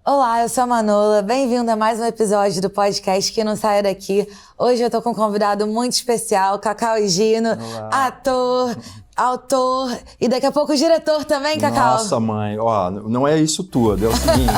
Olá, eu sou a Manola, bem-vindo a mais um episódio do podcast Que Não Saia Daqui. Hoje eu tô com um convidado muito especial, Cacau Higino, ator, autor e daqui a pouco diretor também, Cacau. Nossa, mãe, ó, não é isso tudo, é o seguinte...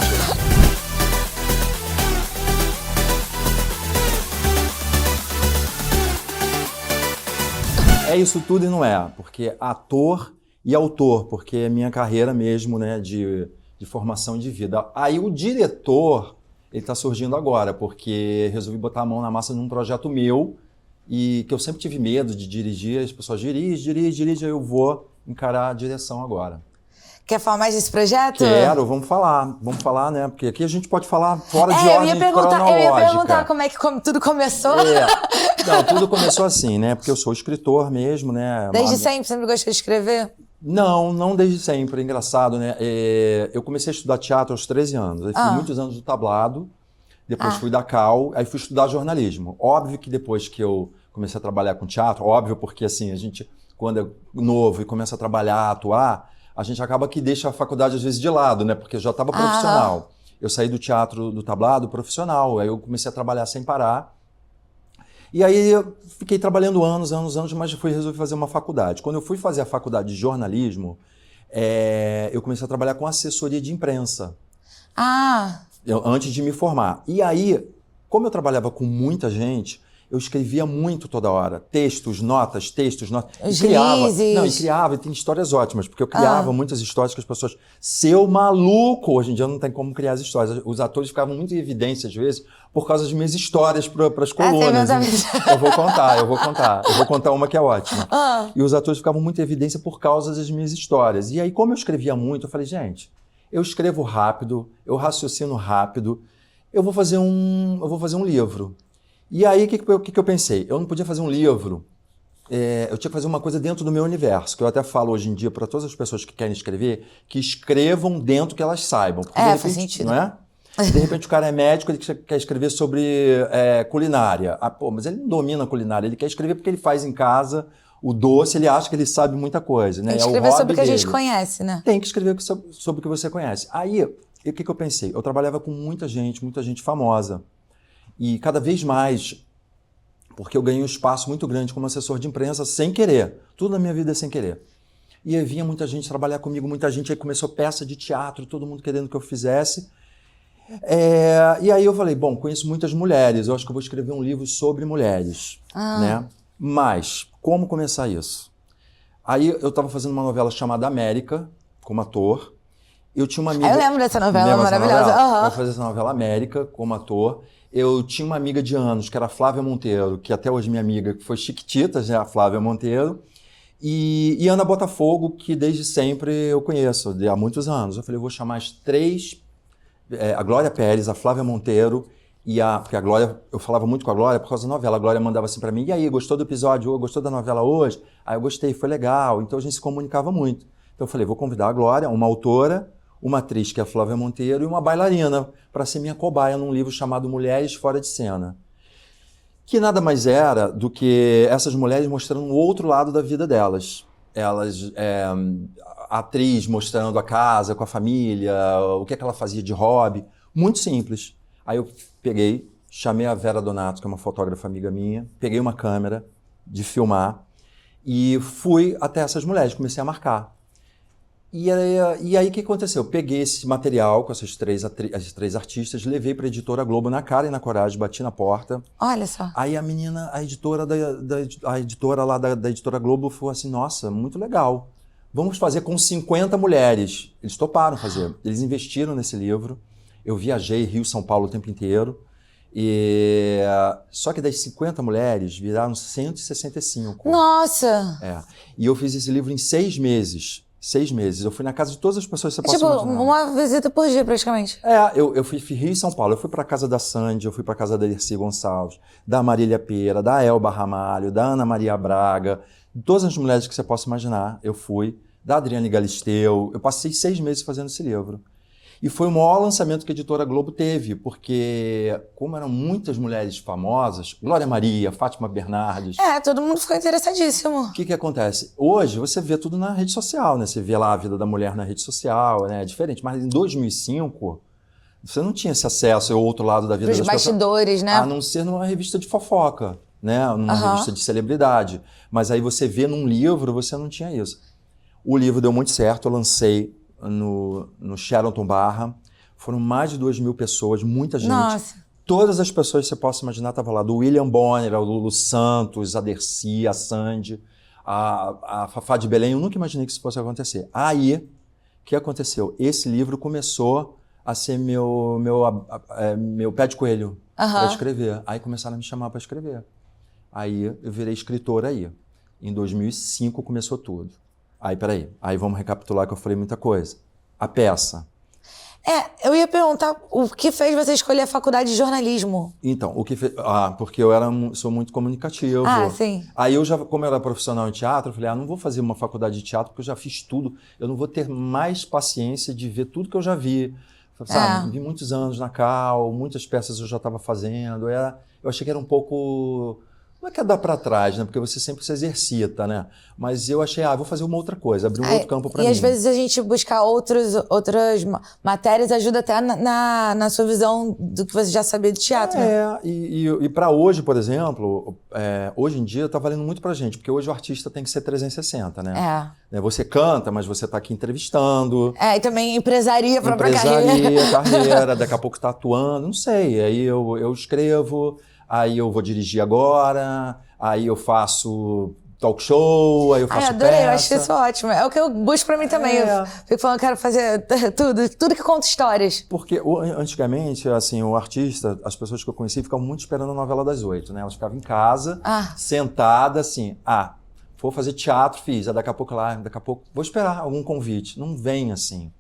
É isso tudo e não é, porque ator e autor, porque é minha carreira mesmo, né, de formação de vida. Aí o diretor, ele tá surgindo agora, porque resolvi botar a mão na massa num projeto meu e que eu sempre tive medo de dirigir, as pessoas dirige, aí eu vou encarar a direção agora. Quer falar mais desse projeto? Quero, vamos falar, né, porque aqui a gente pode falar fora de ordem cronológica. Eu ia perguntar como é que tudo começou. Não, tudo começou assim, né, porque eu sou escritor mesmo, né. Desde sempre gostou de escrever? Não desde sempre, é engraçado, né? Eu comecei a estudar teatro aos 13 anos, aí fui muitos anos do tablado, depois fui da Cal, aí fui estudar jornalismo. Óbvio que depois que eu comecei a trabalhar com teatro, óbvio porque assim, a gente, quando é novo e começa a trabalhar, atuar, a gente acaba que deixa a faculdade às vezes de lado, né? Porque eu já estava profissional. Eu saí do teatro do tablado profissional, aí eu comecei a trabalhar sem parar. E aí eu fiquei trabalhando anos, mas resolvi fazer uma faculdade. Quando eu fui fazer a faculdade de jornalismo, eu comecei a trabalhar com assessoria de imprensa. Antes de me formar. E aí, como eu trabalhava com muita gente, eu escrevia muito toda hora. Textos, notas. Os criava, e tem histórias ótimas, porque eu criava muitas histórias que as pessoas... Seu maluco! Hoje em dia não tem como criar as histórias. Os atores ficavam muito em evidência, às vezes, por causa das minhas histórias para as colunas. Eu vou contar uma que é ótima. E os atores ficavam muito em evidência por causa das minhas histórias. E aí, como eu escrevia muito, eu falei, gente, eu escrevo rápido, eu raciocino rápido, eu vou fazer um livro. E aí, o que eu pensei? Eu não podia fazer um livro, eu tinha que fazer uma coisa dentro do meu universo, que eu até falo hoje em dia para todas as pessoas que querem escrever, que escrevam dentro que elas saibam. Porque, de repente, faz sentido. Não é? De repente o cara é médico, ele quer escrever sobre culinária. Mas ele não domina a culinária, ele quer escrever porque ele faz em casa o doce, ele acha que ele sabe muita coisa. Né? Tem que escrever sobre o que a gente conhece, né? Tem que escrever sobre o que você conhece. Aí, o que eu pensei? Eu trabalhava com muita gente famosa. E cada vez mais, porque eu ganhei um espaço muito grande como assessor de imprensa sem querer. Tudo na minha vida é sem querer. E aí vinha muita gente trabalhar comigo, muita gente, aí começou peça de teatro, todo mundo querendo que eu fizesse. E aí eu falei, bom, conheço muitas mulheres, eu acho que eu vou escrever um livro sobre mulheres. Né? Mas, como começar isso? Aí eu estava fazendo uma novela chamada América, como ator. Eu tinha uma amiga... Eu lembro dessa novela maravilhosa. Eu fazia essa novela América como ator. Eu tinha uma amiga de anos, que era a Flávia Monteiro, que até hoje é minha amiga, que foi Chiquititas, né, a Flávia Monteiro. E Ana Botafogo, que desde sempre eu conheço, há muitos anos. Eu falei, eu vou chamar as três... a Glória Pérez, a Flávia Monteiro porque a Glória, eu falava muito com a Glória por causa da novela. A Glória mandava assim pra mim, e aí, gostou do episódio? Gostou da novela hoje? Aí eu gostei, foi legal. Então a gente se comunicava muito. Então eu falei, vou convidar a Glória, uma autora, uma atriz que é a Flávia Monteiro e uma bailarina para ser minha cobaia num livro chamado Mulheres Fora de Cena. Que nada mais era do que essas mulheres mostrando o outro lado da vida delas. Elas, a atriz mostrando a casa com a família, o que ela fazia de hobby, muito simples. Aí eu peguei, chamei a Vera Donato, que é uma fotógrafa amiga minha, peguei uma câmera de filmar e fui até essas mulheres, comecei a marcar. E aí o que aconteceu? Eu peguei esse material com essas as três artistas, levei para a editora Globo na cara e na coragem, bati na porta. Olha só. Aí a menina, a editora lá da editora Globo falou assim, nossa, muito legal. Vamos fazer com 50 mulheres. Eles toparam fazer. Eles investiram nesse livro. Eu viajei Rio, São Paulo o tempo inteiro. Só que das 50 mulheres viraram 165. Nossa! E eu fiz esse livro em 6 meses. 6 meses. Eu fui na casa de todas as pessoas que você possa imaginar. Uma visita por dia, praticamente. Eu fui Rio e São Paulo. Eu fui para a casa da Sandy, eu fui para a casa da Dercy Gonçalves, da Marília Pera, da Elba Ramalho, da Ana Maria Braga, de todas as mulheres que você possa imaginar, eu fui. Da Adriane Galisteu. Eu passei 6 meses fazendo esse livro. E foi o maior lançamento que a editora Globo teve, porque como eram muitas mulheres famosas, Glória Maria, Fátima Bernardes... todo mundo ficou interessadíssimo. O que acontece? Hoje você vê tudo na rede social, né? Você vê lá a vida da mulher na rede social, né? É diferente. Mas em 2005, Você não tinha esse acesso ao outro lado da vida Dos das pessoas. bastidores, né? A não ser numa revista de fofoca, né? Numa revista de celebridade. Mas aí você vê num livro, você não tinha isso. O livro deu muito certo, eu lancei no Sheraton Barra. Foram mais de 2.000 pessoas, muita gente. Nossa. Todas as pessoas que você possa imaginar estavam lá. Do William Bonner, ao Lulu Santos, a Dercy, a Sandy, a Fafá de Belém. Eu nunca imaginei que isso fosse acontecer. Aí, o que aconteceu? Esse livro começou a ser meu pé de coelho para escrever. Aí começaram a me chamar para escrever. Aí eu virei escritor aí. Em 2005 começou tudo. Aí, peraí. Aí vamos recapitular que eu falei muita coisa. A peça. Eu ia perguntar o que fez você escolher a faculdade de jornalismo? Então, o que fez... porque sou muito comunicativo. Sim. Aí como eu era profissional em teatro, eu falei, não vou fazer uma faculdade de teatro porque eu já fiz tudo. Eu não vou ter mais paciência de ver tudo que eu já vi. Sabe, vi muitos anos na Cal, muitas peças eu já estava fazendo. Eu achei que era um pouco... Não é que é dar para trás, né? Porque você sempre se exercita, né? Mas eu achei, vou fazer uma outra coisa, abrir um outro campo para mim. E às vezes a gente buscar outras matérias ajuda até na sua visão do que você já sabia de teatro. Né? E para hoje, por exemplo, hoje em dia tá valendo muito pra gente, porque hoje o artista tem que ser 360, né? Você canta, mas você tá aqui entrevistando. E também empresaria a própria carreira. Carreira, daqui a pouco tá atuando, não sei. Aí eu escrevo... Aí eu vou dirigir agora, aí eu faço talk show, aí eu faço adorei, peça. Eu acho isso ótimo. É o que eu busco pra mim também. Eu fico falando, quero fazer tudo que conta histórias. Porque antigamente, assim, o artista, as pessoas que eu conheci ficavam muito esperando a novela das 8, né? Elas ficavam em casa, sentadas assim, vou fazer teatro, fiz, daqui a pouco vou esperar algum convite. Não vem assim,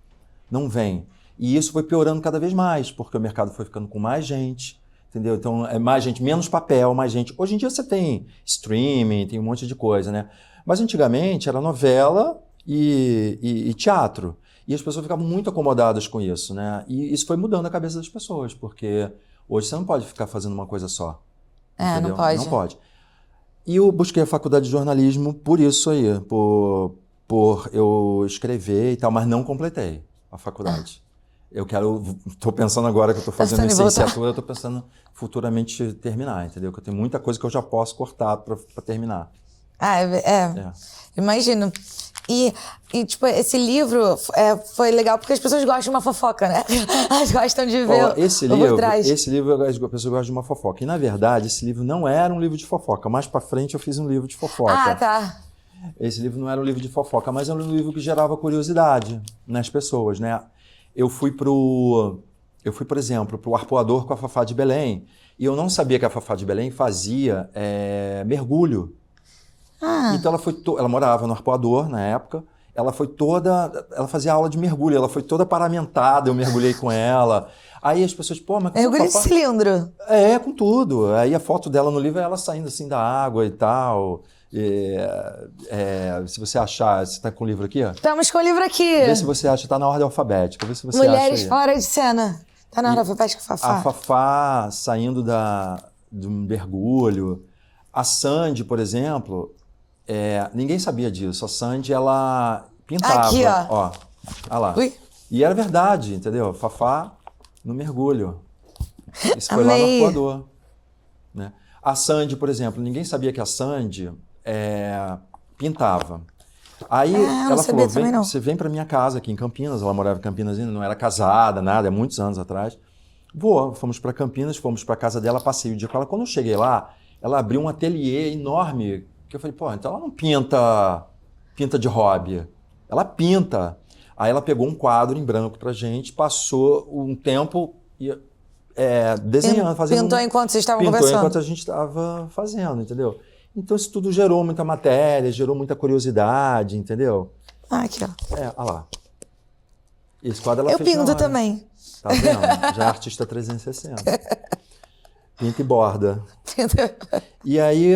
não vem. E isso foi piorando cada vez mais, porque o mercado foi ficando com mais gente. Entendeu? Então, é mais gente, menos papel, mais gente. Hoje em dia você tem streaming, tem um monte de coisa, né? Mas antigamente era novela e teatro. E as pessoas ficavam muito acomodadas com isso, né? E isso foi mudando a cabeça das pessoas, porque hoje você não pode ficar fazendo uma coisa só. Entendeu? Não pode. Não pode. E eu busquei a faculdade de jornalismo por isso aí, por eu escrever e tal, mas não completei a faculdade. Estou pensando agora que eu estou fazendo licenciatura, eu estou pensando futuramente terminar, entendeu? Que eu tenho muita coisa que eu já posso cortar para terminar. Imagino. E tipo, esse livro foi legal porque as pessoas gostam de uma fofoca, né? Elas gostam de ver por trás. Esse livro, as pessoas gostam de uma fofoca. E, na verdade, esse livro não era um livro de fofoca. Mais para frente eu fiz um livro de fofoca. Tá. Esse livro não era um livro de fofoca, mas era um livro que gerava curiosidade nas pessoas, né? Eu fui, por exemplo, para o Arpoador com a Fafá de Belém. E eu não sabia que a Fafá de Belém fazia mergulho. Então ela morava no Arpoador na época. Ela fazia aula de mergulho. Ela foi toda paramentada, eu mergulhei com ela. Aí as pessoas, mas... Mergulho de cilindro. Com tudo. Aí a foto dela no livro é ela saindo assim da água e tal... se você achar, você está com o livro aqui? Estamos com o livro aqui. Vê se você acha, está na ordem alfabética. Vê se você Mulheres acha fora de cena. Está na ordem alfabética, Fafá. A Fafá saindo de um mergulho. A Sandy, por exemplo, ninguém sabia disso. A Sandy, ela pintava. Aqui, ó. Olha lá. Ui. E era verdade, entendeu? Fafá no mergulho. Isso foi lá no Arpoador. Né? A Sandy, por exemplo, ninguém sabia que a Sandy... pintava. Aí ela falou, você vem para minha casa aqui em Campinas, ela morava em Campinas ainda, não era casada, nada, muitos anos atrás. Fomos para Campinas, fomos para casa dela, passei o dia com ela. Quando eu cheguei lá, ela abriu um ateliê enorme, que eu falei, então ela não pinta de hobby, ela pinta. Aí ela pegou um quadro em branco pra gente, passou um tempo desenhando, fazendo... Pintou enquanto vocês estavam conversando? Pintou enquanto a gente estava fazendo, entendeu? Então isso tudo gerou muita matéria, gerou muita curiosidade, entendeu? Aqui, ó. Olha lá. Esse quadro ela eu fez pinto também. Tá vendo? Já é artista 360. Pinta e borda. E aí,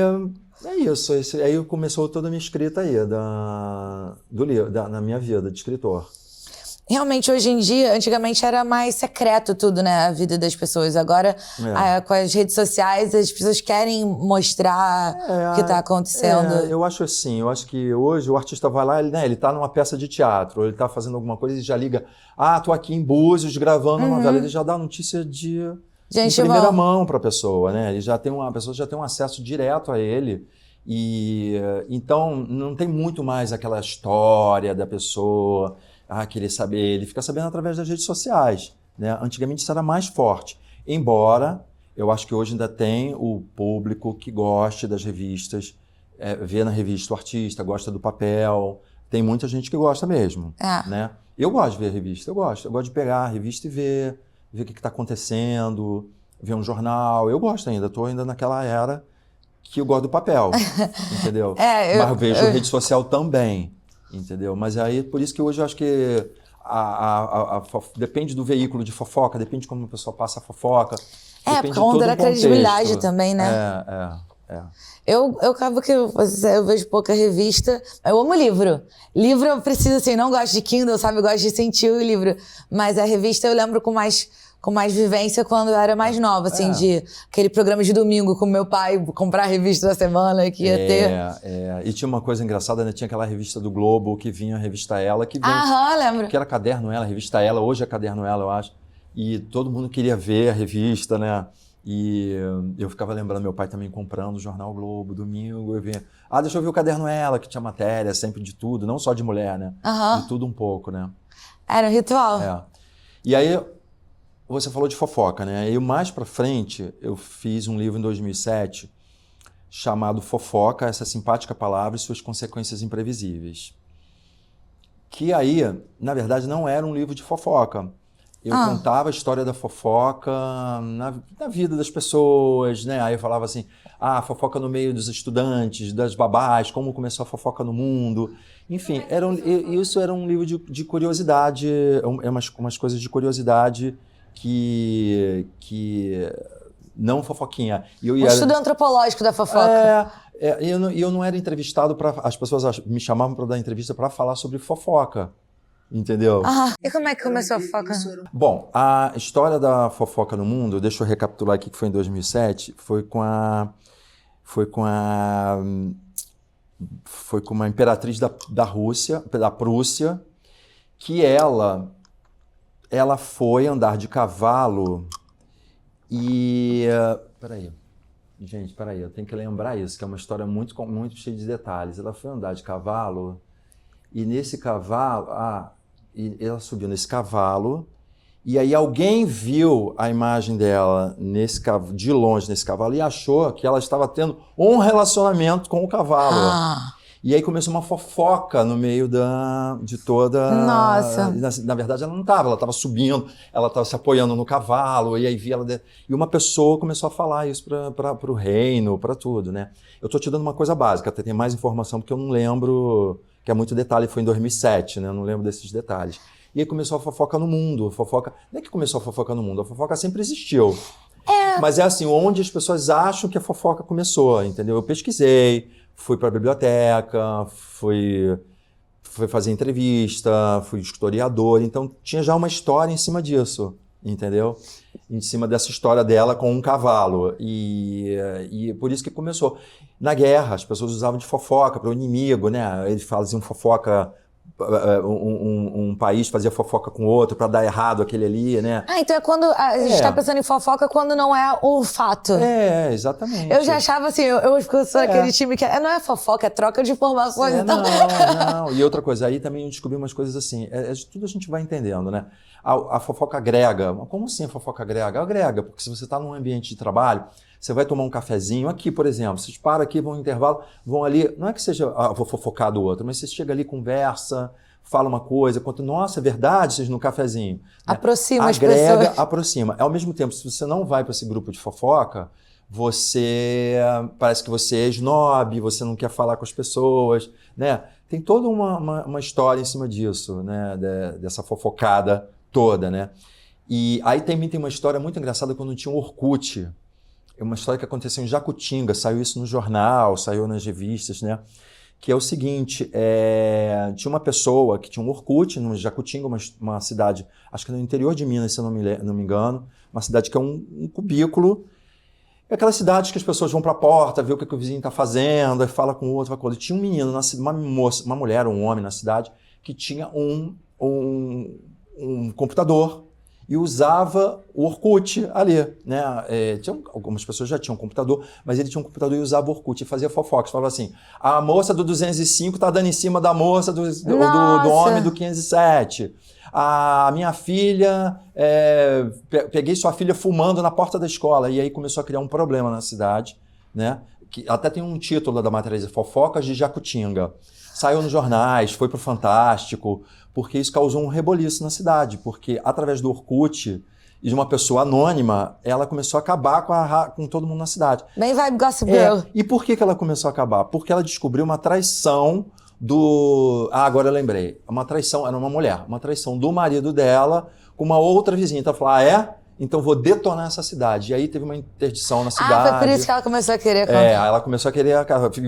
isso. Aí começou toda a minha escrita aí, na minha vida de escritor. realmente, hoje em dia, antigamente era mais secreto tudo, né? A vida das pessoas. Agora, com as redes sociais, as pessoas querem mostrar o que tá acontecendo. Eu acho assim, eu acho que hoje o artista vai lá, ele tá numa peça de teatro, ele tá fazendo alguma coisa e já liga, tô aqui em Búzios gravando uma novela, ele já dá notícia de primeira mão pra pessoa, né? A pessoa já tem um acesso direto a ele. E então não tem muito mais aquela história da pessoa querer saber, ele fica sabendo através das redes sociais, né? Antigamente isso era mais forte, embora eu acho que hoje ainda tem o público que goste das revistas, vê na revista o artista, gosta do papel, tem muita gente que gosta mesmo, né? Eu gosto de ver a revista, eu gosto de pegar a revista e ver o que está acontecendo, ver um jornal, eu gosto ainda, estou ainda naquela era que eu gosto do papel, entendeu? Mas eu vejo rede social também, entendeu? Mas aí, por isso que hoje eu acho que depende do veículo de fofoca, depende de como a pessoa passa a fofoca. Por conta da credibilidade também, né? Eu acabo que eu vejo pouca revista. Eu amo livro. Livro eu preciso, assim, não gosto de Kindle, sabe? Eu gosto de sentir o livro. Mas a revista eu lembro com mais vivência quando eu era mais nova, assim, de aquele programa de domingo com meu pai, comprar a revista da semana que ia ter. E tinha uma coisa engraçada, né? Tinha aquela revista do Globo que vinha, a revista Ela, que vinha... lembro. Que era Caderno Ela, a revista Ela, hoje é Caderno Ela, eu acho. E todo mundo queria ver a revista, né? E eu ficava lembrando, meu pai também comprando o Jornal Globo, domingo, eu vinha... deixa eu ver o Caderno Ela, que tinha matéria sempre de tudo, não só de mulher, né? De tudo um pouco, né? Era um ritual. E aí... Você falou de fofoca, né? Eu mais pra frente, eu fiz um livro em 2007 chamado Fofoca, essa simpática palavra e suas consequências imprevisíveis. Que aí, na verdade, não era um livro de fofoca. Eu contava a história da fofoca na vida das pessoas, né? Aí eu falava assim, fofoca no meio dos estudantes, das babás, como começou a fofoca no mundo. Enfim, isso era um livro de curiosidade, umas coisas de curiosidade que não fofoquinha. Estudo antropológico da fofoca. Eu não era entrevistado as pessoas me chamavam para dar entrevista para falar sobre fofoca, entendeu? E como é que começou a fofoca? Bom, a história da fofoca no mundo, deixa eu recapitular aqui que foi em 2007, foi com uma imperatriz da Rússia, da Prússia, que ela foi andar de cavalo e... Peraí, eu tenho que lembrar isso, que é uma história muito cheia de detalhes. Ela foi andar de cavalo e nesse cavalo... ela subiu nesse cavalo e aí alguém viu a imagem dela de longe nesse cavalo e achou que ela estava tendo um relacionamento com o cavalo. E aí começou uma fofoca no meio de toda... Nossa! Na verdade, ela não estava, ela estava subindo, ela estava se apoiando no cavalo, e aí via ela... E uma pessoa começou a falar isso para o reino, para tudo, né? Eu estou te dando uma coisa básica, até tem mais informação, porque eu não lembro, que é muito detalhe, foi em 2007, né? Eu não lembro desses detalhes. E aí começou a fofoca no mundo, Não é que começou a fofoca no mundo, a fofoca sempre existiu. Mas é assim, onde as pessoas acham que a fofoca começou, entendeu? Eu pesquisei, fui para a biblioteca, fui fazer entrevista, fui historiador, então tinha já uma história em cima disso, entendeu? Em cima dessa história dela com um cavalo. E por isso que começou. Na guerra, as pessoas usavam de fofoca para o inimigo, né? Eles faziam fofoca, um país fazia fofoca com o outro para dar errado aquele ali, né? Então é quando a gente está pensando em fofoca quando não é o fato. Exatamente. Eu já achava assim, eu sou aquele time que não é fofoca, é troca de informações. Não. E outra coisa, aí também eu descobri umas coisas assim, tudo a gente vai entendendo, né? A fofoca agrega. Como assim a fofoca agrega? Agrega, porque se você está num ambiente de trabalho, você vai tomar um cafezinho aqui, por exemplo, vocês param aqui, vão no intervalo, vão ali, não é que seja, vou fofocar do outro, mas você chega ali, conversa, fala uma coisa, conta, nossa, é verdade, vocês no cafezinho. Né? Aproxima as pessoas. Agrega, aproxima. Ao mesmo tempo, se você não vai para esse grupo de fofoca, parece que você é snob, você não quer falar com as pessoas, né? Tem toda uma história em cima disso, né? Dessa fofocada toda, né? E aí também tem uma história muito engraçada quando tinha o Orkut. É uma história que aconteceu em Jacutinga, saiu isso no jornal, saiu nas revistas, né? que é o seguinte, tinha uma pessoa que tinha um Orkut no Jacutinga, uma cidade, acho que no interior de Minas, se eu não me engano, uma cidade que é um cubículo. É aquela cidade que as pessoas vão para a porta, vê o que o vizinho está fazendo, aí fala com o outro, e tinha um menino, uma moça, uma mulher, um homem na cidade, que tinha um computador e usava o Orkut ali, né? Algumas pessoas já tinham um computador, mas ele tinha um computador e usava o Orkut e fazia fofoca. Falava assim, a moça do 205 está dando em cima da moça do homem do 507. A minha filha, peguei sua filha fumando na porta da escola. E aí começou a criar um problema na cidade, né? Que até tem um título da matéria, Fofocas de Jacutinga. Saiu nos jornais, foi pro Fantástico, porque isso causou um reboliço na cidade, porque através do Orkut e de uma pessoa anônima, ela começou a acabar com todo mundo na cidade. Bem vibe Gossip Girl. E por que ela começou a acabar? Porque ela descobriu uma traição agora eu lembrei. Uma traição, era uma mulher, uma traição do marido dela com uma outra vizinha. Então ela falou, então vou detonar essa cidade. E aí teve uma interdição na cidade. Foi por isso que ela começou a querer contar. Ela começou a querer,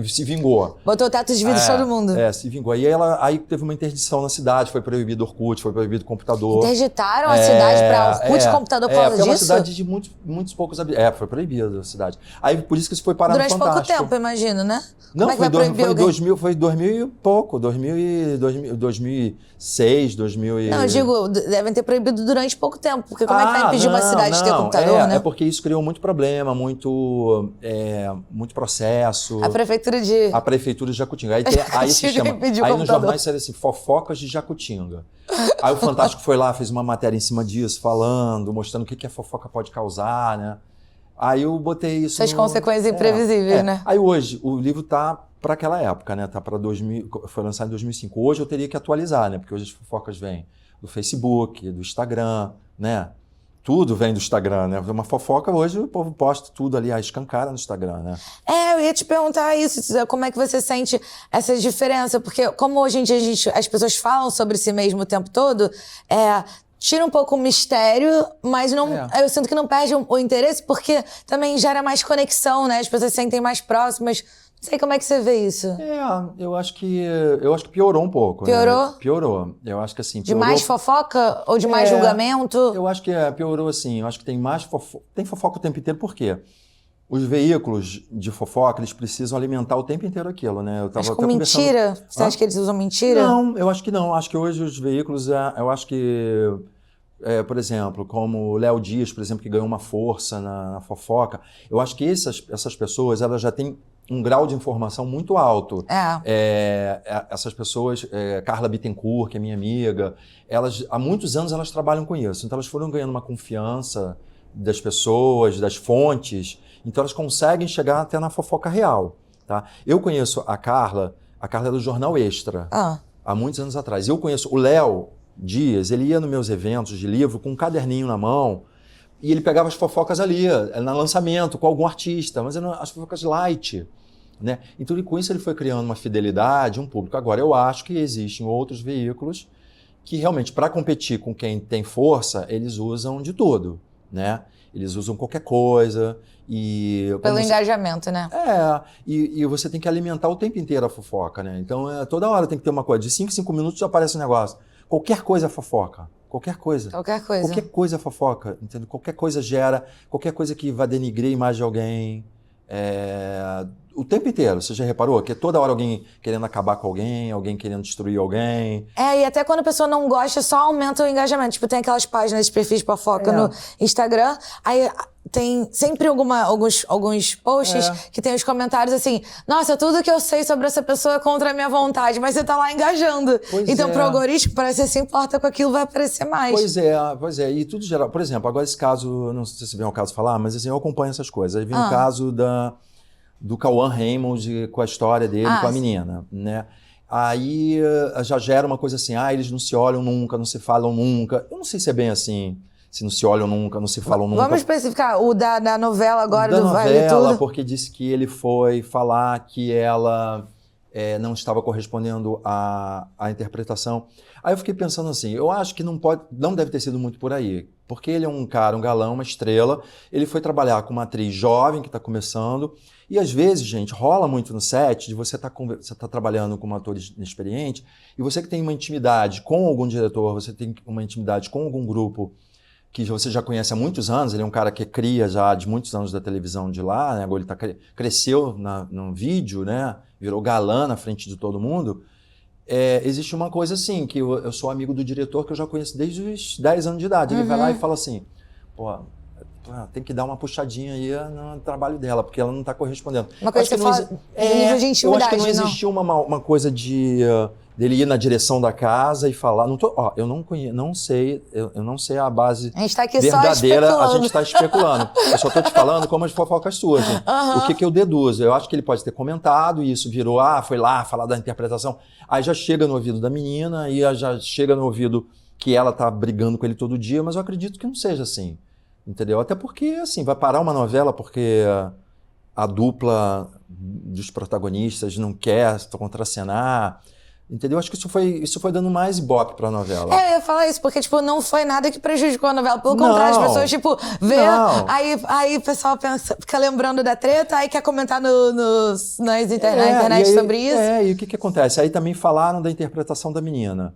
se vingou. Botou o teto de vidro de todo mundo. Se vingou. E aí teve uma interdição na cidade, foi proibido Orkut, foi proibido computador. Interditaram a cidade para Orkut e computador por causa disso? É uma cidade de muitos poucos habitantes. Foi proibido a cidade. Aí por isso que isso foi parar no Fantástico. Durante pouco tempo, imagino, né? Não, foi 2000 e pouco, 2006, 2000 e... Não, eu digo, devem ter proibido durante pouco tempo, porque como é que vai impedir uma cidade de ter computador, né? É porque isso criou muito problema, muito processo. A prefeitura de Jacutinga. Aí se chama, aí nos jornais sai assim, Fofocas de Jacutinga. Aí o Fantástico foi lá, fez uma matéria em cima disso, falando, mostrando o que a fofoca pode causar, né? Aí eu botei isso. Essas consequências imprevisíveis, né? Aí hoje, o livro tá para aquela época, né? Tá para 2000, foi lançado em 2005. Hoje eu teria que atualizar, né? Porque hoje as fofocas vêm do Facebook, do Instagram, né? Tudo vem do Instagram, né? Uma fofoca hoje o povo posta tudo ali, a escancara no Instagram, né? Eu ia te perguntar isso, como é que você sente essa diferença? Porque como hoje em dia as pessoas falam sobre si mesmo o tempo todo, tira um pouco o mistério, mas não, eu sinto que não perde o interesse, porque também gera mais conexão, né? As pessoas se sentem mais próximas. Não sei como é que você vê isso. Eu acho que piorou um pouco. Piorou? Né? Piorou. Eu acho que assim... De mais fofoca ou de mais julgamento? Eu acho que piorou assim. Eu acho que tem mais fofoca. Tem fofoca o tempo inteiro, por quê? Os veículos de fofoca, eles precisam alimentar o tempo inteiro aquilo, né? Mas com mentira? Você acha que eles usam mentira? Não, eu acho que não. Acho que hoje os veículos, eu acho que... por exemplo, como o Léo Dias, por exemplo, que ganhou uma força na fofoca. Eu acho que essas pessoas, elas já têm um grau de informação muito alto. Essas pessoas, Carla Bittencourt, que é minha amiga, há muitos anos elas trabalham com isso. Então elas foram ganhando uma confiança das pessoas, das fontes. Então elas conseguem chegar até na fofoca real. Tá? Eu conheço a Carla é do Jornal Extra, há muitos anos atrás. Eu conheço o Léo Dias, ele ia nos meus eventos de livro com um caderninho na mão e ele pegava as fofocas ali, no lançamento, com algum artista, mas eram as fofocas light, né? Então, com isso, ele foi criando uma fidelidade, um público. Agora, eu acho que existem outros veículos que realmente, para competir com quem tem força, eles usam de tudo, né? Eles usam qualquer coisa e... Pelo engajamento, né? E você tem que alimentar o tempo inteiro a fofoca, né? Então, toda hora tem que ter uma coisa. De 5 minutos já aparece um negócio. Qualquer coisa é fofoca. Qualquer coisa. Qualquer coisa. Qualquer coisa é fofoca, entendeu? Qualquer coisa gera, qualquer coisa que vai denigrir a imagem de alguém. O tempo inteiro, você já reparou? Que toda hora alguém querendo acabar com alguém querendo destruir alguém. E até quando a pessoa não gosta, só aumenta o engajamento. Tipo, tem aquelas páginas de perfis de fofoca no Instagram, aí tem sempre alguns posts que tem os comentários assim, nossa, tudo que eu sei sobre essa pessoa é contra a minha vontade, mas você tá lá engajando. Então, pro algoritmo, parece que você se importa com aquilo, vai aparecer mais. Pois é. E tudo geral. Por exemplo, agora esse caso, não sei se vem ao caso falar, mas assim, eu acompanho essas coisas. Aí vem o caso do Cauã Raymond com a história dele com a menina, né? Aí já gera uma coisa assim, eles não se olham nunca, não se falam nunca. Eu não sei se é bem assim, se não se olham nunca, não se falam nunca. Vamos especificar o da novela agora, da do novela, Vale Tudo. Porque disse que ele foi falar que ela não estava correspondendo à interpretação. Aí eu fiquei pensando assim, eu acho que não deve ter sido muito por aí, porque ele é um cara, um galã, uma estrela, ele foi trabalhar com uma atriz jovem que está começando, e às vezes, gente, rola muito no set de você tá trabalhando com um ator inexperiente, e você que tem uma intimidade com algum diretor, você tem uma intimidade com algum grupo que você já conhece há muitos anos, ele é um cara que cria já de muitos anos da televisão de lá, né? Agora ele cresceu no vídeo, né? Virou galã na frente de todo mundo. Existe uma coisa assim, que eu sou amigo do diretor que eu já conheço desde os 10 anos de idade. Ele vai lá e fala assim, pô, tem que dar uma puxadinha aí no trabalho dela, porque ela não está correspondendo. Uma coisa que você fala de nível de intimidade, eu acho que não existiu uma coisa dele ir na direção da casa e falar. Eu não sei a base a gente tá aqui verdadeira, só a gente está especulando. Eu só estou te falando como as fofocas suas. Gente. O que eu deduzo? Eu acho que ele pode ter comentado e isso virou, foi lá falar da interpretação. Aí já chega no ouvido da menina e já chega no ouvido que ela tá brigando com ele todo dia, mas eu acredito que não seja assim. Entendeu? Até porque, assim, vai parar uma novela porque a dupla dos protagonistas não quer contracenar. Entendeu? Acho que isso foi dando mais ibope pra novela. Eu ia falar isso, porque, tipo, não foi nada que prejudicou a novela. Pelo contrário, as pessoas, tipo, vê, aí o pessoal fica lembrando da treta, aí quer comentar na internet sobre isso. E o que acontece? Aí também falaram da interpretação da menina.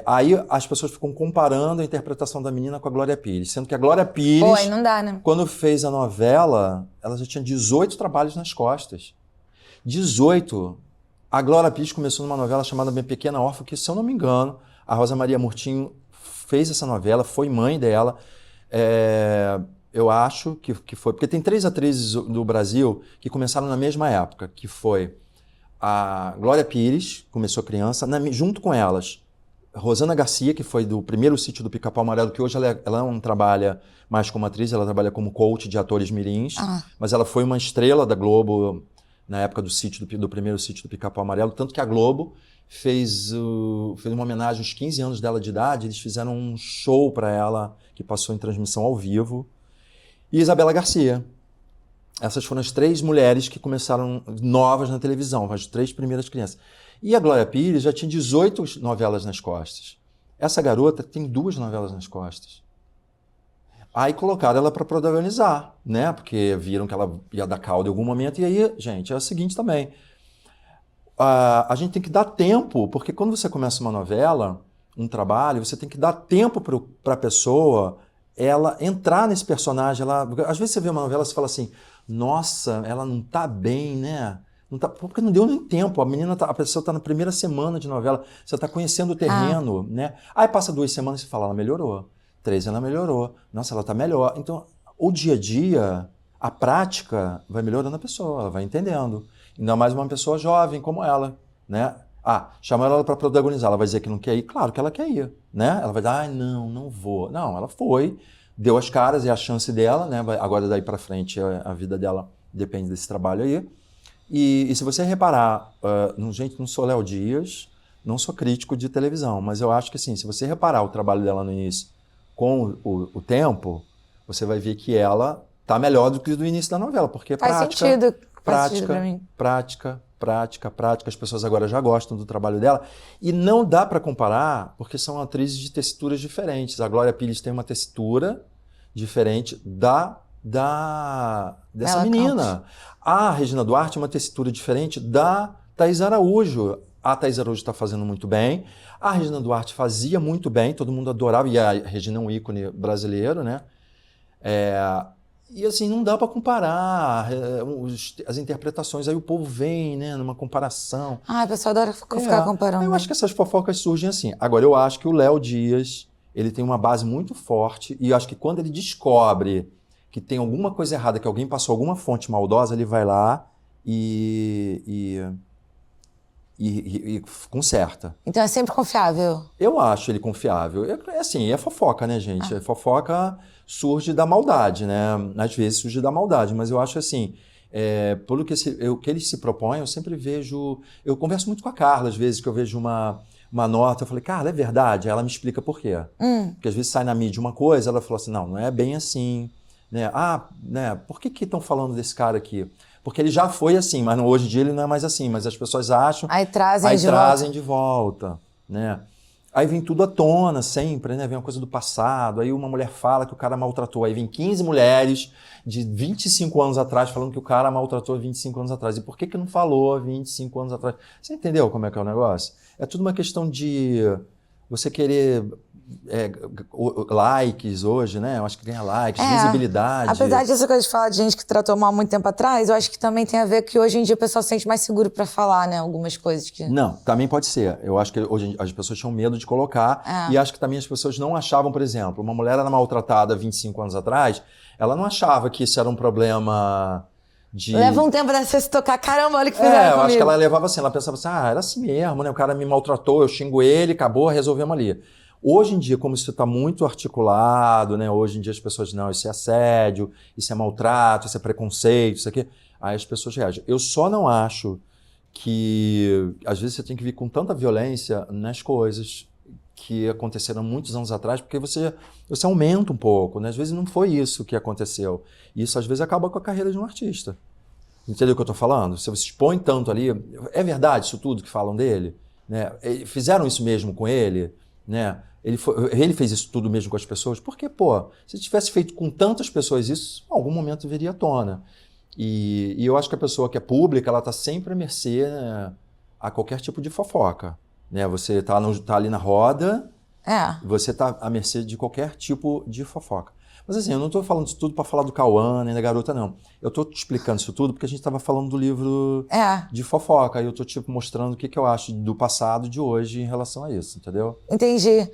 Aí as pessoas ficam comparando a interpretação da menina com a Glória Pires, sendo que a Glória Pires, pô, aí não dá, né? Quando fez a novela, ela já tinha 18 trabalhos nas costas. 18. A Glória Pires começou numa novela chamada Minha Pequena Órfã, que, se eu não me engano, a Rosa Maria Murtinho fez essa novela, foi mãe dela. Eu acho que foi... Porque tem 3 atrizes do Brasil que começaram na mesma época, que foi a Glória Pires, começou criança, junto com elas, Rosana Garcia, que foi do primeiro Sítio do Pica-Pau Amarelo, que hoje ela não trabalha mais como atriz, ela trabalha como coach de atores mirins, mas ela foi uma estrela da Globo na época do primeiro Sítio do Pica-Pau Amarelo, tanto que a Globo fez uma homenagem aos 15 anos dela de idade, eles fizeram um show para ela, que passou em transmissão ao vivo, e Isabela Garcia. Essas foram as 3 mulheres que começaram novas na televisão, as 3 primeiras crianças. E a Glória Pires já tinha 18 novelas nas costas. Essa garota tem 2 novelas nas costas. Aí colocaram ela para protagonizar, né? Porque viram que ela ia dar caldo em algum momento. E aí, gente, é o seguinte também. A gente tem que dar tempo, porque quando você começa uma novela, um trabalho, você tem que dar tempo para a pessoa ela entrar nesse personagem. Às vezes você vê uma novela e você fala assim, nossa, ela não tá bem, né? Não tá, porque não deu nem tempo, a pessoa está na primeira semana de novela, você está conhecendo o terreno, né? Aí passa 2 semanas e você fala, ela melhorou. 3 ela melhorou. Nossa, ela está melhor. Então, o dia a dia, a prática vai melhorando a pessoa, ela vai entendendo. Ainda mais uma pessoa jovem como ela, né? Chamaram ela para protagonizar, ela vai dizer que não quer ir? Claro que ela quer ir, né? Ela vai dizer, não vou. Não, ela foi, deu as caras, é a chance dela, né? Agora daí para frente a vida dela depende desse trabalho aí. E se você reparar, gente, não sou Léo Dias, não sou crítico de televisão, mas eu acho que assim, se você reparar o trabalho dela no início com o tempo, você vai ver que ela tá melhor do que do início da novela, porque faz sentido pra mim. Prática, as pessoas agora já gostam do trabalho dela. E não dá para comparar, porque são atrizes de texturas diferentes. A Glória Pires tem uma textura diferente dessa menina. A Regina Duarte é uma textura diferente da Thaís Araújo. A Thaís Araújo está fazendo muito bem. A Regina Duarte fazia muito bem, todo mundo adorava. E a Regina é um ícone brasileiro, né? E assim, não dá para comparar as interpretações. Aí o povo vem, né, numa comparação. A pessoa adora ficar comparando. Eu acho que essas fofocas surgem assim. Agora, eu acho que o Léo Dias, ele tem uma base muito forte. E eu acho que quando ele descobre que tem alguma coisa errada, que alguém passou alguma fonte maldosa, ele vai lá e conserta. Então é sempre confiável? Eu acho ele confiável. É fofoca, né, gente? Fofoca surge da maldade, né? Às vezes surge da maldade, mas eu acho assim, pelo que ele se propõe, eu sempre vejo... Eu converso muito com a Carla, às vezes, que eu vejo uma nota, eu falei, Carla, é verdade? Aí ela me explica por quê. Porque às vezes sai na mídia uma coisa, ela falou assim, não é bem assim... Por que estão falando desse cara aqui? Porque ele já foi assim, mas hoje em dia ele não é mais assim. Mas as pessoas acham... Aí trazem Aí de trazem volta. de volta, né? Aí vem tudo à tona sempre, né? Vem uma coisa do passado. Aí uma mulher fala que o cara maltratou. Aí vem 15 mulheres de 25 anos atrás falando que o cara maltratou 25 anos atrás. E por que não falou 25 anos atrás? Você entendeu como é que é o negócio? É tudo uma questão de você querer likes hoje, né? Eu acho que ganha likes, visibilidade. Apesar disso que a gente fala de gente que tratou mal há muito tempo atrás, eu acho que também tem a ver que hoje em dia o pessoal se sente mais seguro pra falar, né? Algumas coisas que... Não, também pode ser. Eu acho que hoje as pessoas tinham medo de colocar e acho que também as pessoas não achavam, por exemplo, uma mulher era maltratada 25 anos atrás, ela não achava que isso era um problema de... Leva um tempo dessa se tocar, caramba, olha o que fizeram eu comigo. acho que ela levava assim, ela pensava assim, era assim mesmo, né? O cara me maltratou, eu xingo ele, acabou, resolvemos ali. Hoje em dia, como isso está muito articulado, né? Hoje em dia as pessoas, não, isso é assédio, isso é maltrato, isso é preconceito, isso aqui. Aí as pessoas reagem. Eu só não acho que, às vezes, você tem que vir com tanta violência nas coisas que aconteceram muitos anos atrás, porque você aumenta um pouco, né? Às vezes não foi isso que aconteceu. E isso, às vezes, acaba com a carreira de um artista. Entendeu o que eu estou falando? Se você expõe tanto ali... É verdade isso tudo que falam dele? Né? Fizeram isso mesmo com ele? Né? Ele fez isso tudo mesmo com as pessoas? Porque, pô, se tivesse feito com tantas pessoas isso, em algum momento viria à tona. E eu acho que a pessoa que é pública, ela está sempre à mercê, né, a qualquer tipo de fofoca. Né? Você está ali na roda, você está à mercê de qualquer tipo de fofoca. Mas assim, eu não estou falando isso tudo para falar do Cauã nem da garota, não. Eu estou te explicando isso tudo porque a gente estava falando do livro de fofoca. E eu estou tipo, mostrando o que eu acho do passado e de hoje em relação a isso, entendeu? Entendi.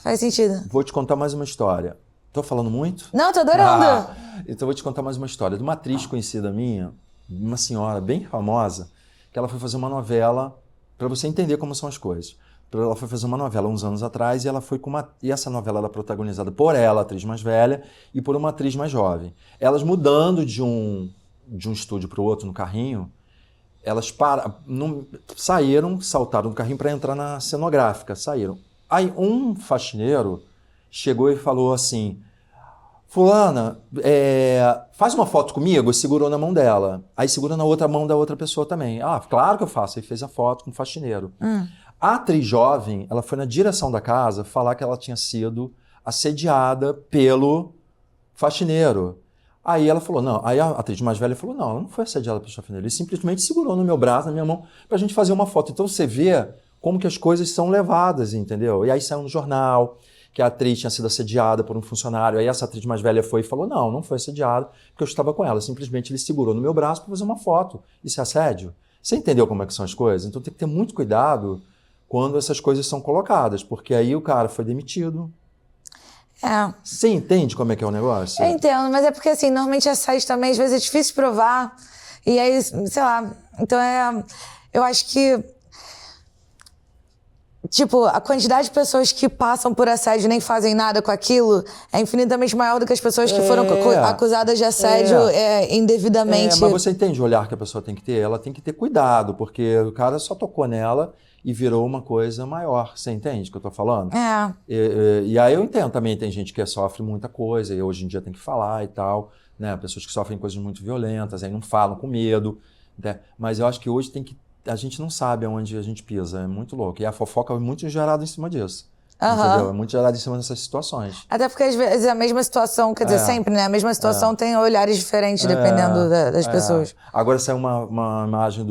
Faz sentido. Vou te contar mais uma história. Tô falando muito? Não, tô adorando. Então vou te contar mais uma história de uma atriz conhecida minha, uma senhora bem famosa, que ela foi fazer uma novela, para você entender como são as coisas. Ela foi fazer uma novela uns anos atrás e essa novela era protagonizada por ela, atriz mais velha, e por uma atriz mais jovem. Elas mudando de um estúdio para o outro no carrinho, elas saltaram do carrinho para entrar na cenográfica, saíram. Aí um faxineiro chegou e falou assim, fulana, faz uma foto comigo, e segurou na mão dela. Aí segura na outra mão da outra pessoa também. Claro que eu faço. Aí fez a foto com o faxineiro. A atriz jovem, ela foi na direção da casa falar que ela tinha sido assediada pelo faxineiro. Aí ela falou, não. Aí a atriz mais velha falou, não, ela não foi assediada pelo faxineiro. Ele simplesmente segurou no meu braço, na minha mão, pra gente fazer uma foto. Então você vê como que as coisas são levadas, entendeu? E aí saiu no jornal que a atriz tinha sido assediada por um funcionário. Aí essa atriz mais velha foi e falou, não foi assediada, porque eu estava com ela. Simplesmente ele segurou no meu braço para fazer uma foto. Isso é assédio? Você entendeu como é que são as coisas? Então tem que ter muito cuidado quando essas coisas são colocadas, porque aí o cara foi demitido. Você entende como é que é o negócio? Eu entendo, mas é porque assim, normalmente assédio também, às vezes é difícil provar. E aí, sei lá, então eu acho que tipo, a quantidade de pessoas que passam por assédio e nem fazem nada com aquilo é infinitamente maior do que as pessoas que foram acusadas de assédio indevidamente. Mas você entende o olhar que a pessoa tem que ter? Ela tem que ter cuidado, porque o cara só tocou nela e virou uma coisa maior. Você entende o que eu tô falando? E aí eu entendo também, tem gente que sofre muita coisa e hoje em dia tem que falar e tal, né? Pessoas que sofrem coisas muito violentas, aí não falam com medo, né? Mas eu acho que hoje a gente não sabe aonde a gente pisa, é muito louco. E a fofoca é muito gerada em cima disso. Entendeu? É muito gerada em cima dessas situações. Até porque às vezes a mesma situação, quer dizer, sempre, né? A mesma situação tem olhares diferentes dependendo das pessoas. Agora saiu uma imagem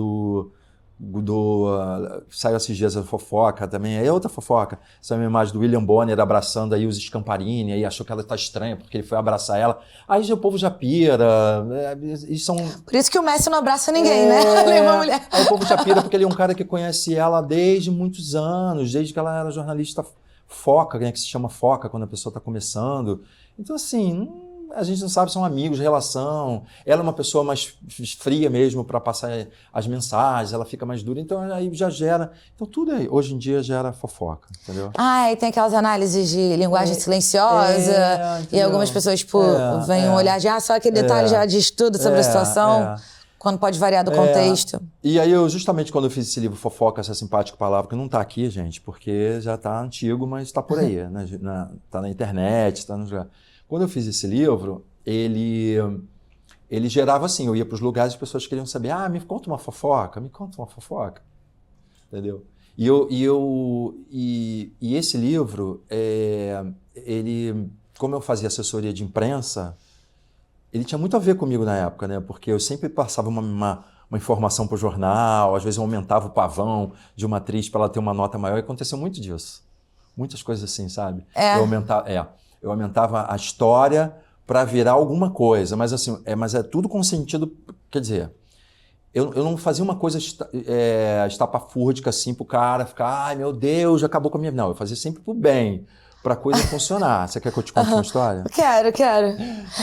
saiu esses dias a fofoca também, é outra fofoca. Saiu uma imagem do William Bonner abraçando aí os Scamparini, aí achou que ela tá estranha porque ele foi abraçar ela. Aí o povo já pira. Por isso que o Messi não abraça ninguém, né? Nenhuma mulher. Aí o povo já pira porque ele é um cara que conhece ela desde muitos anos, desde que ela era jornalista foca, né, que se chama foca quando a pessoa tá começando. Então, assim, a gente não sabe, são amigos, relação. Ela é uma pessoa mais fria mesmo para passar as mensagens, ela fica mais dura, então aí já gera. Então tudo aí, hoje em dia gera fofoca, entendeu? E tem aquelas análises de linguagem silenciosa, e algumas pessoas, tipo, vêm um olhar de, só aquele detalhe já diz tudo sobre a situação, quando pode variar do contexto. E aí justamente quando eu fiz esse livro Fofoca, essa simpática palavra, que não tá aqui, gente, porque já tá antigo, mas tá por aí, né? Tá na internet, tá no lugar. Quando eu fiz esse livro, ele ele gerava assim, eu ia para os lugares e as pessoas queriam saber, me conta uma fofoca, entendeu? E esse livro, ele, como eu fazia assessoria de imprensa, ele tinha muito a ver comigo na época, né? Porque eu sempre passava uma informação para o jornal, às vezes eu aumentava o pavão de uma atriz para ela ter uma nota maior, e aconteceu muito disso. Muitas coisas assim, sabe? Eu aumentava a história para virar alguma coisa, mas assim, mas é tudo com sentido, quer dizer, eu não fazia uma coisa estapafúrdica assim pro cara ficar, ai meu Deus, já acabou com a minha vida. Não, eu fazia sempre pro bem, pra coisa funcionar. Você quer que eu te conte uma história? Quero.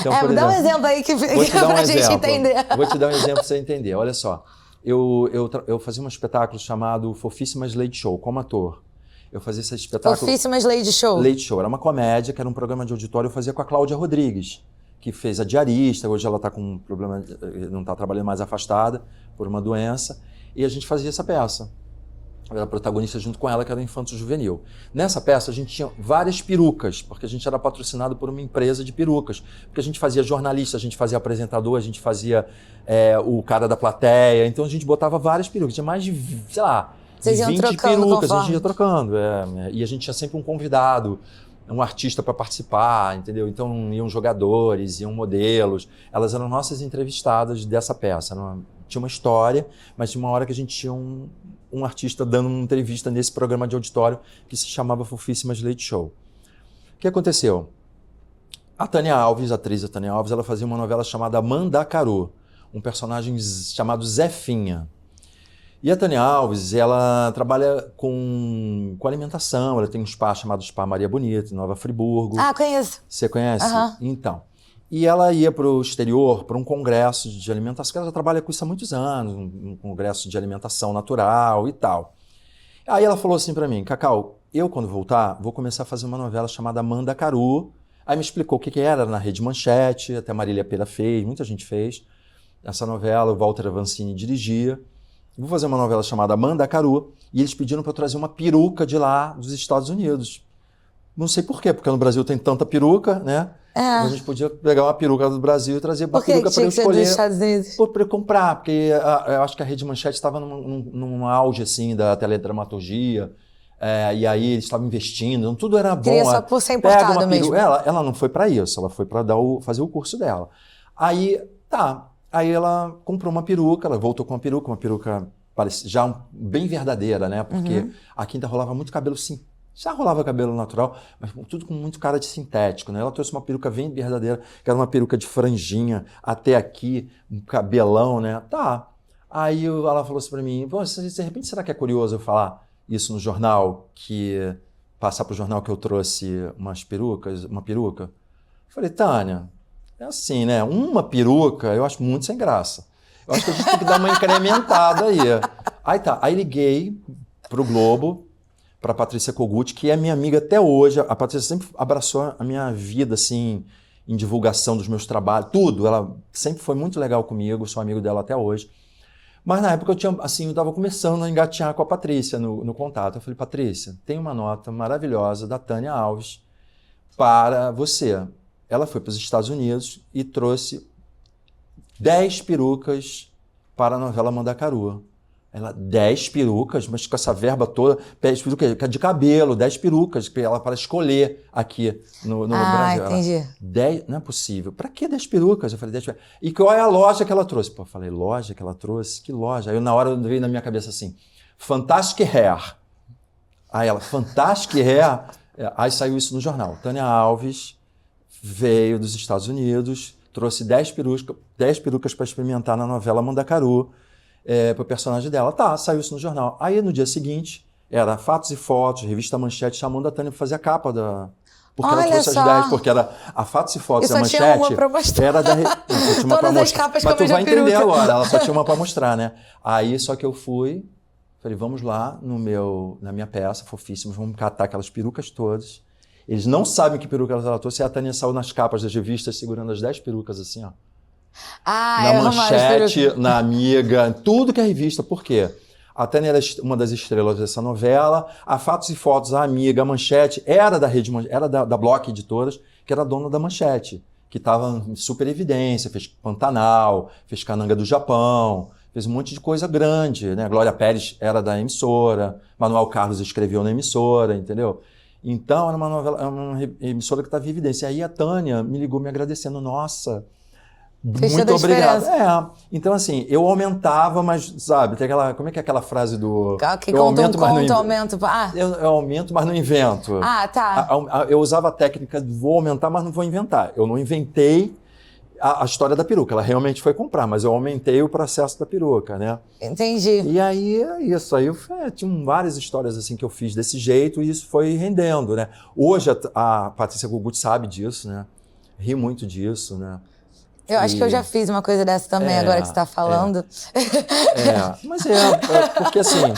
Então, por dá um exemplo, exemplo aí vou te dar pra um gente exemplo. entender. Vou te dar um exemplo pra você entender. Olha só, eu fazia um espetáculo chamado Fofíssimas Late Show, como ator. Eu fazia esse espetáculo... Fofíssimas Late Show. Late Show. Era uma comédia, que era um programa de auditório, eu fazia com a Cláudia Rodrigues, que fez A Diarista, hoje ela está com um problema, não está trabalhando mais, afastada por uma doença, e a gente fazia essa peça. Eu era protagonista junto com ela, que era o Infanto Juvenil. Nessa peça a gente tinha várias perucas, porque a gente era patrocinado por uma empresa de perucas, porque a gente fazia jornalista, a gente fazia apresentador, a gente fazia o cara da plateia, então a gente botava várias perucas, tinha mais de, sei lá, Vocês iam 20 trocando perucas, conforme. a gente ia trocando, e a gente tinha sempre um convidado, um artista para participar, entendeu? Então iam jogadores, iam modelos, elas eram nossas entrevistadas dessa peça. Tinha uma história, mas tinha uma hora que a gente tinha um artista dando uma entrevista nesse programa de auditório que se chamava Fofíssimas Late Show. O que aconteceu? A Tânia Alves, a atriz da Tânia Alves, ela fazia uma novela chamada Mandacaru, um personagem chamado Zefinha. E a Tânia Alves, ela trabalha com alimentação, ela tem um spa chamado Spa Maria Bonita, em Nova Friburgo. Conheço. Você conhece? Uhum. Então. E ela ia para o exterior, para um congresso de alimentação, que ela já trabalha com isso há muitos anos, um congresso de alimentação natural e tal. Aí ela falou assim para mim, Cacau, eu quando voltar, vou começar a fazer uma novela chamada Mandacaru. Aí me explicou o que era na Rede Manchete, até Marília Pera fez, muita gente fez essa novela, o Walter Avancini dirigia. Vou fazer uma novela chamada Mandacaru, e eles pediram para eu trazer uma peruca de lá, dos Estados Unidos. Não sei por quê, porque no Brasil tem tanta peruca, né? A gente podia pegar uma peruca do Brasil e trazer uma peruca para eu escolher. Por que tinha que ser dos Estados Unidos? Para eu comprar, porque eu acho que a Rede Manchete estava num auge assim, da teledramaturgia, e aí eles estavam investindo, então tudo era bom. Queria só por ser importada mesmo. Ela não foi para isso, ela foi para fazer o curso dela. Aí ela comprou uma peruca, ela voltou com uma peruca já bem verdadeira, né? Porque aqui ainda rolava muito cabelo já rolava cabelo natural, mas tudo com muito cara de sintético, né? Ela trouxe uma peruca bem verdadeira, que era uma peruca de franjinha até aqui, um cabelão, né? Aí ela falou assim pra mim, de repente será que é curioso eu falar isso no jornal, passar pro jornal que eu trouxe uma peruca? Eu falei, Tânia, é assim, né? Uma peruca eu acho muito sem graça. Eu acho que a gente tem que dar uma incrementada aí. Aí liguei pro Globo, para a Patrícia Kogut, que é minha amiga até hoje. A Patrícia sempre abraçou a minha vida, assim, em divulgação dos meus trabalhos, tudo. Ela sempre foi muito legal comigo, sou amigo dela até hoje. Mas na época eu estava começando a engatinhar com a Patrícia no contato. Eu falei, Patrícia, tem uma nota maravilhosa da Tânia Alves para você. Ela foi para os Estados Unidos e trouxe 10 perucas para a novela Mandacaru. Ela, 10 perucas, mas com essa verba toda, 10 perucas de cabelo, 10 perucas, ela para escolher aqui no Brasil. Entendi. 10, não é possível. Para que 10 perucas? Eu falei, 10 perucas. E qual é a loja que ela trouxe? Pô, eu falei, loja que ela trouxe? Que loja? Aí na hora veio na minha cabeça assim, Fantastic Hair. Aí ela, Fantastic Hair? Aí saiu isso no jornal. Tânia Alves veio dos Estados Unidos, trouxe 10 perucas para experimentar na novela Mandacaru, para o personagem dela. Saiu isso no jornal. Aí no dia seguinte, era Fatos e Fotos, revista Manchete, chamando a Tânia para fazer a capa da... Porque ela trouxe as 10, porque era a Fatos e Fotos e a Manchete... Só tinha uma para mostrar. Era da... Todas as capas com a mesma peruca. Mas tu vai entender agora, ela só tinha uma para mostrar, né? Aí só que eu fui, falei, vamos lá na minha peça, Fofíssimos, vamos catar aquelas perucas todas. Eles não sabem que peruca ela trouxe, e a Tânia saiu nas capas das revistas segurando as 10 perucas assim, ó. Na Manchete, na Amiga, tudo que é revista. Por quê? A Tânia era uma das estrelas dessa novela. A Fatos e Fotos, a Amiga, a Manchete, era da Rede, era da Block Editoras, que era dona da Manchete. que estava em super evidência, fez Pantanal, fez Cananga do Japão, fez um monte de coisa grande, né? A Glória Pérez era da emissora, Manuel Carlos escreveu na emissora, entendeu? Então, era uma novela, uma emissora que estava em evidência. E aí a Tânia me ligou me agradecendo, nossa, fez muito toda a obrigado. diferença. Então assim, eu aumentava, mas sabe, tem aquela, como é que é aquela frase do... Que eu conta aumento, mas não invento. aumento. Ah, Eu aumento, mas não invento. tá. Eu usava a técnica de vou aumentar, mas não vou inventar. Eu não inventei a história da peruca. Ela realmente foi comprar, mas eu aumentei o processo da peruca, né? Entendi. E aí é isso. Aí tinha várias histórias assim que eu fiz desse jeito e isso foi rendendo, né? Hoje a Patrícia Gugut sabe disso, né? Ri muito disso, né? Eu acho que eu já fiz uma coisa dessa também, agora que você tá falando. Mas porque assim,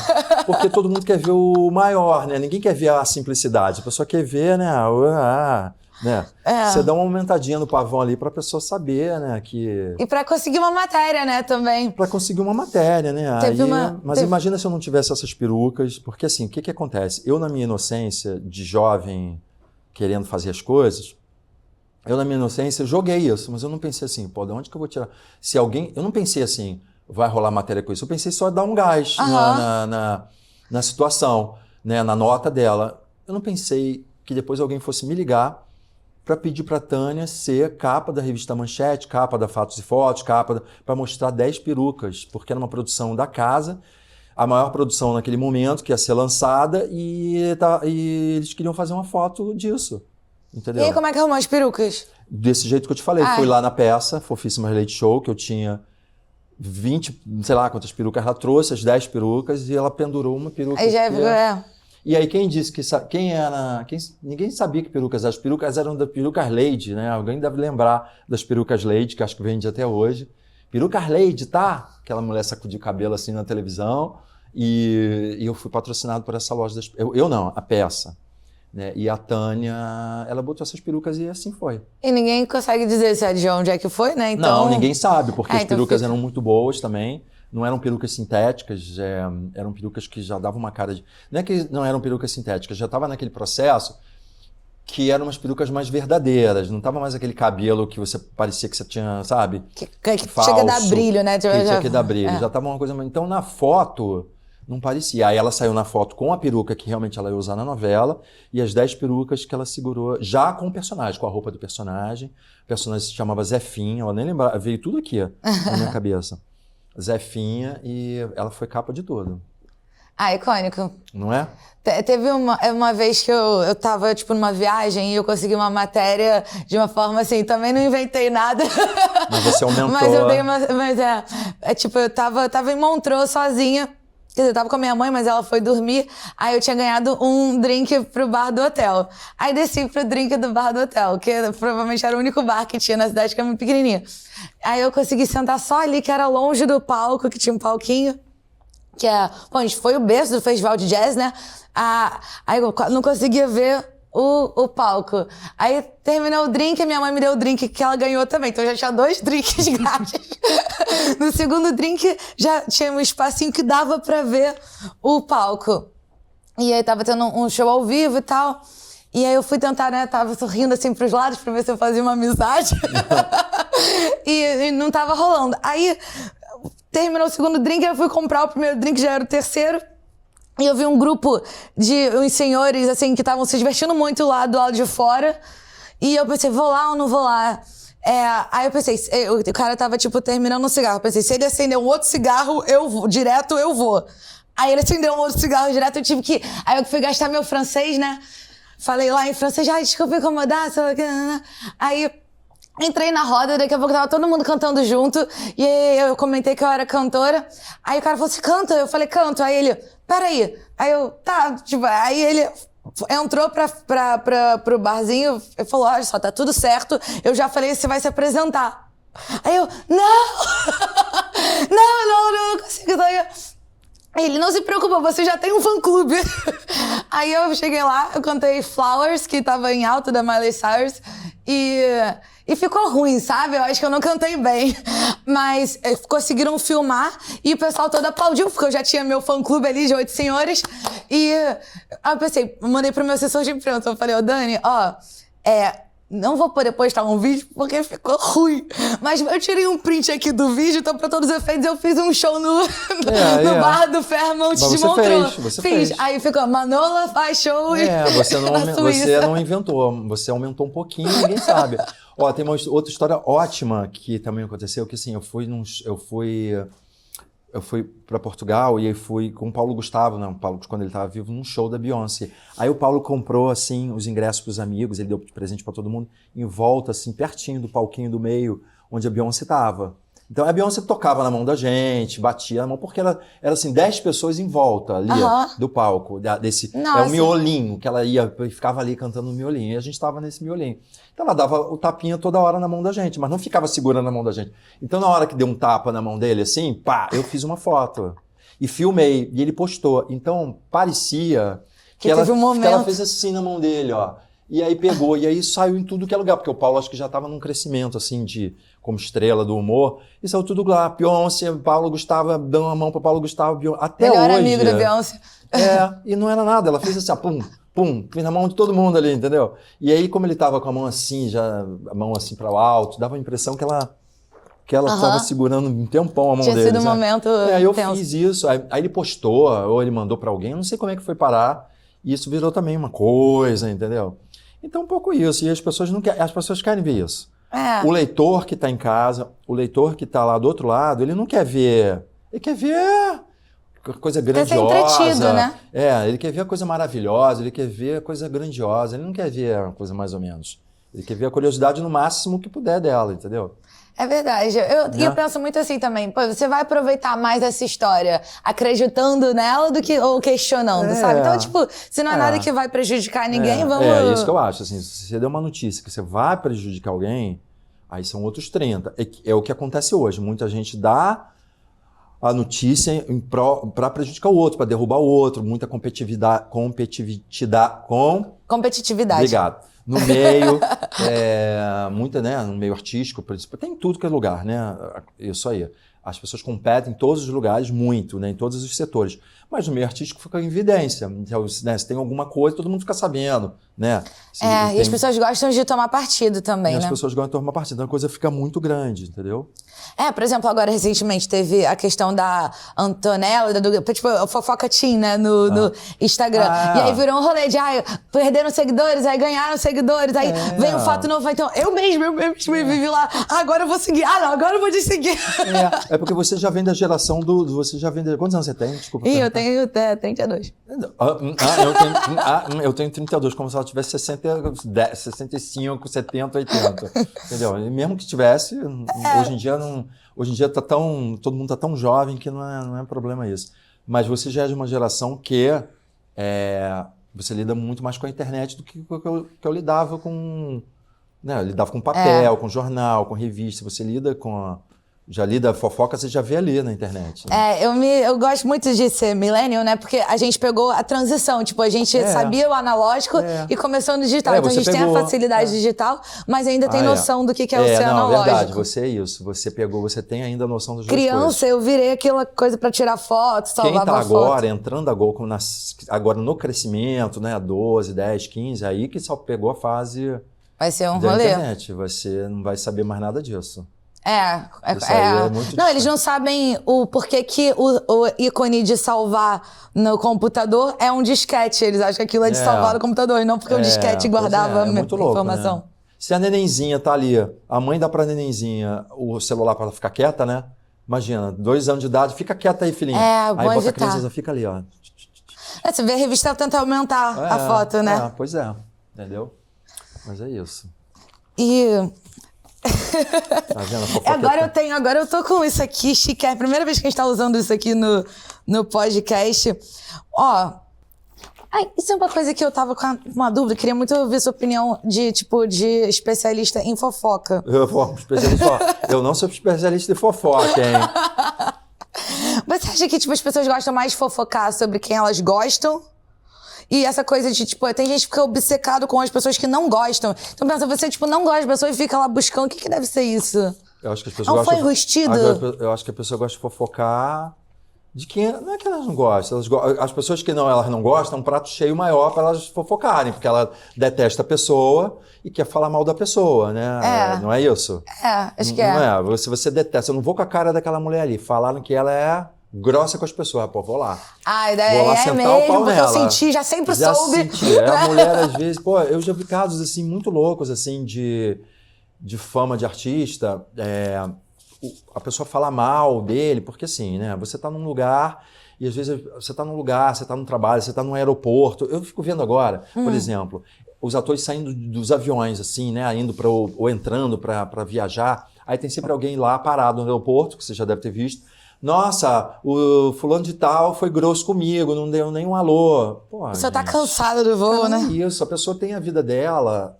porque todo mundo quer ver o maior, né? Ninguém quer ver a simplicidade, a pessoa quer ver, né? Né? Você dá uma aumentadinha no pavão ali pra pessoa saber, né? E pra conseguir uma matéria, né, também. Pra conseguir uma matéria, né? Mas imagina se eu não tivesse essas perucas, porque assim, o que acontece? Eu, na minha inocência de jovem, querendo fazer as coisas, eu, na minha inocência, joguei isso, mas eu não pensei assim, pô, de onde que eu vou tirar? Se alguém... Eu não pensei assim, vai rolar matéria com isso. Eu pensei só em dar um gás na situação, né, na nota dela. Eu não pensei que depois alguém fosse me ligar para pedir para a Tânia ser capa da revista Manchete, capa da Fatos e Fotos, para mostrar 10 perucas, porque era uma produção da casa, a maior produção naquele momento, que ia ser lançada, e eles queriam fazer uma foto disso. Entendeu? E aí, como é que arrumou as perucas? Desse jeito que eu te falei. Fui lá na peça, Fofíssimas Leite Show, que eu tinha 20, sei lá quantas perucas ela trouxe, as 10 perucas, e ela pendurou uma peruca. Aí já E aí quem disse que... ninguém sabia que perucas... As perucas eram da Perucas Lady, né? Alguém deve lembrar das Perucas Lady, que acho que vende até hoje. Perucas Lady, tá? Aquela mulher sacudia o cabelo assim na televisão. E eu fui patrocinado por essa loja. Eu não, a peça. Né? E a Tânia, ela botou essas perucas e assim foi. E ninguém consegue dizer se é de onde é que foi, né? Então... Não, ninguém sabe, porque as então perucas eram muito boas também. Não eram perucas sintéticas, eram perucas que já davam uma cara de... Não é que não eram perucas sintéticas, já estava naquele processo que eram umas perucas mais verdadeiras. Não estava mais aquele cabelo que você parecia que você tinha, sabe? Que chega a dar brilho, né? Que tinha que dar brilho. Já estava uma coisa... Então, na foto... Não parecia. Aí ela saiu na foto com a peruca que realmente ela ia usar na novela e as 10 perucas que ela segurou já com o personagem, com a roupa do personagem. O personagem se chamava Zefinha, ela nem lembrava, veio tudo aqui na minha cabeça. Zefinha, e ela foi capa de tudo. Icônico. Não é? Teve uma vez que eu tava, tipo, numa viagem e eu consegui uma matéria de uma forma assim, também não inventei nada. Mas você aumentou. Mas eu dei uma... tipo, eu tava em Montreux sozinha. Quer dizer, eu tava com a minha mãe, mas ela foi dormir. Aí eu tinha ganhado um drink pro bar do hotel. Aí desci pro drink do bar do hotel, que provavelmente era o único bar que tinha na cidade, que é muito pequenininha. Aí eu consegui sentar só ali, que era longe do palco, que tinha um palquinho. Que bom, a gente foi o berço do festival de jazz, né? Aí eu não conseguia ver o palco. Aí terminou o drink, a minha mãe me deu o drink que ela ganhou também. Então eu já tinha 2 drinks grátis. No segundo drink já tinha um espacinho que dava pra ver o palco. E aí tava tendo um show ao vivo e tal. E aí eu fui tentar, né? Tava sorrindo assim pros lados pra ver se eu fazia uma amizade. e não tava rolando. Aí terminou o segundo drink, eu fui comprar o primeiro drink, já era o terceiro. E eu vi um grupo de uns senhores, assim, que estavam se divertindo muito lá do lado de fora. E eu pensei, vou lá ou não vou lá? Aí eu pensei, o cara tava, tipo, terminando um cigarro. Eu pensei, se ele acender um outro cigarro, eu vou. Aí ele acendeu um outro cigarro direto, eu tive que... Aí eu fui gastar meu francês, né? Falei lá em francês, desculpa incomodar, sei lá o que... Aí... Entrei na roda, daqui a pouco tava todo mundo cantando junto. E aí eu comentei que eu era cantora. Aí o cara falou, você canta? Eu falei, canto. Aí ele, peraí. Aí eu, tá. Tipo, aí ele entrou pro barzinho e falou, olha só, tá tudo certo. Eu já falei, você vai se apresentar. Aí eu, não! não consigo. Aí ele, não se preocupa, você já tem um fã-clube. Aí eu cheguei lá, eu cantei Flowers, que tava em alta da Miley Cyrus. E ficou ruim, sabe? Eu acho que eu não cantei bem. Mas conseguiram filmar e o pessoal todo aplaudiu, porque eu já tinha meu fã-clube ali de 8 senhores. E aí eu pensei, mandei pro meu assessor de imprensa. Eu falei, Dani, Não vou poder postar um vídeo porque ficou ruim. Mas eu tirei um print aqui do vídeo, então pra todos os efeitos eu fiz um show no bar do Fairmont de Montreux. Você fez. Aí ficou, Manola faz show você não inventou. Você aumentou um pouquinho, ninguém sabe. Ó, tem uma outra história ótima que também aconteceu, que assim, eu fui para Portugal e aí fui com o Paulo Gustavo, né? O Paulo, quando ele estava vivo, num show da Beyoncé. Aí o Paulo comprou, assim, os ingressos para os amigos, ele deu de presente para todo mundo, em volta, assim, pertinho do palquinho do meio, onde a Beyoncé estava. Então a Beyoncé tocava na mão da gente, batia na mão, porque era assim, 10 pessoas em volta ali do palco, desse um miolinho, que ela ia e ficava ali cantando no miolinho, e a gente estava nesse miolinho. Então ela dava o tapinha toda hora na mão da gente, mas não ficava segurando na mão da gente. Então na hora que deu um tapa na mão dele, assim, pá, eu fiz uma foto e filmei, e ele postou. Então parecia que ela fez assim na mão dele, ó. E aí pegou, e aí saiu em tudo que é lugar, porque o Paulo acho que já estava num crescimento, assim, como estrela do humor, e saiu tudo lá, Beyoncé, Paulo Gustavo, dando a mão para Paulo Gustavo, Beyoncé, até melhor hoje. Amigo da Beyoncé. E não era nada, ela fez assim, ó, pum, fez na mão de todo mundo ali, entendeu? E aí, como ele tava com a mão assim, a mão assim para o alto, dava a impressão que ela estava segurando um tempão a mão dele. Tinha sido um momento aí eu tenso. fiz isso, aí ele postou, ou ele mandou para alguém, não sei como é que foi parar, e isso virou também uma coisa, entendeu? Então, um pouco isso. E as pessoas querem ver isso. O leitor que está em casa, o leitor que está lá do outro lado, ele não quer ver. Ele quer ver coisa grandiosa. Quer ser entretido, né? Ele quer ver a coisa maravilhosa, ele quer ver a coisa grandiosa, ele não quer ver a coisa mais ou menos. Ele quer ver a curiosidade no máximo que puder dela, entendeu? É verdade. Eu penso muito assim também. Pô, você vai aproveitar mais essa história acreditando nela do que ou questionando, sabe? Então, tipo, se não é nada que vai prejudicar ninguém, vamos... É isso que eu acho. Assim, se você der uma notícia que você vai prejudicar alguém, aí são outros 30. É o que acontece hoje. Muita gente dá a notícia para prejudicar o outro, para derrubar o outro. Muita competitividade. Obrigado. No meio, muita, né, no meio artístico, tem tudo que é lugar, né? Isso aí. As pessoas competem em todos os lugares muito, né, em todos os setores. Mas no meio artístico fica em evidência. Então, né, se tem alguma coisa, todo mundo fica sabendo, né? E as pessoas gostam de tomar partido também, né? As pessoas gostam de tomar partido. Então a coisa fica muito grande, entendeu? Por exemplo, agora recentemente teve a questão da Antonella, tipo, a fofoca teen, né, no Instagram. E aí virou um rolê de, perderam seguidores, aí ganharam seguidores, aí vem um fato novo, então eu mesmo vivi lá, agora eu vou seguir, não, agora eu vou te seguir. É porque você já vem da geração quantos anos você tem? Desculpa. Eu tenho 32. Eu tenho 32, como se ela tivesse 65, 70, 80. Entendeu? E mesmo que tivesse, hoje em dia todo mundo tá tão jovem que não é problema isso. Mas você já é de uma geração que você lida muito mais com a internet do que eu lidava com... Né, eu lidava com papel, com jornal, com revista. Você lida já lida fofoca, você já vê ali na internet. Né? Eu gosto muito de ser millennial, né? Porque a gente pegou a transição. Tipo, a gente sabia o analógico e começou no digital. Então a gente tem a facilidade digital, mas ainda tem noção do que é o ser analógico. É verdade, você é isso. Você tem ainda a noção das duas coisas. Criança, eu virei aquela coisa pra tirar foto, salvar foto. Quem tá entrando agora no crescimento, né? 12, 10, 15, aí que só pegou a fase vai ser um da rolê. internet. Você não vai saber mais nada disso. Não, eles não sabem o porquê que o ícone de salvar no computador é um disquete. Eles acham que aquilo é de salvar no computador, e não porque o disquete guardava muito louco, informação. Né? Se a nenenzinha tá ali, a mãe dá pra nenenzinha o celular pra ela ficar quieta, né? Imagina, 2 anos de idade, fica quieta aí, filhinha. Aí bota a criança, fica ali, ó. Você vê a revista tenta aumentar a foto, né? Pois é, entendeu? Mas é isso. Tá vendo? Agora eu tô com isso aqui, chique. É a primeira vez que a gente tá usando isso aqui no podcast. Isso é uma coisa que eu tava com uma dúvida. Queria muito ouvir sua opinião de especialista em fofoca. Eu não sou especialista em fofoca, hein? Você acha que as pessoas gostam mais de fofocar sobre quem elas gostam? E essa coisa de, tem gente que fica obcecado com as pessoas que não gostam. Então pensa, você, não gosta de pessoa e fica lá buscando. O que deve ser isso? Eu acho que as pessoas foi enrustido? Eu acho que a pessoa gosta de fofocar De que não é que elas não gostam, as pessoas que elas não gostam, um prato cheio maior para elas fofocarem, porque ela detesta a pessoa e quer falar mal da pessoa, né? Não é isso? Acho que Não é. Se você detesta, eu não vou com a cara daquela mulher ali. Falaram que ela é grossa com as pessoas. Pô, vou lá. Ai, daí Vou lá é sentar mesmo, o pau porque nela. eu senti, já sempre Já soube. senti. A mulher, às vezes, pô, eu já vi casos assim muito loucos, assim, de fama de artista. A pessoa fala mal dele, porque assim, né? Você tá num lugar. E às vezes você está num lugar, você está num trabalho, você está num aeroporto. Eu fico vendo agora, por exemplo, os atores saindo dos aviões, assim, né? Indo ou entrando para viajar. Aí tem sempre alguém lá parado no aeroporto, que você já deve ter visto. Nossa, o fulano de tal foi grosso comigo, não deu nem um alô. Pô, Você tá gente, cansado do voo, cara, né? não é isso, a pessoa tem a vida dela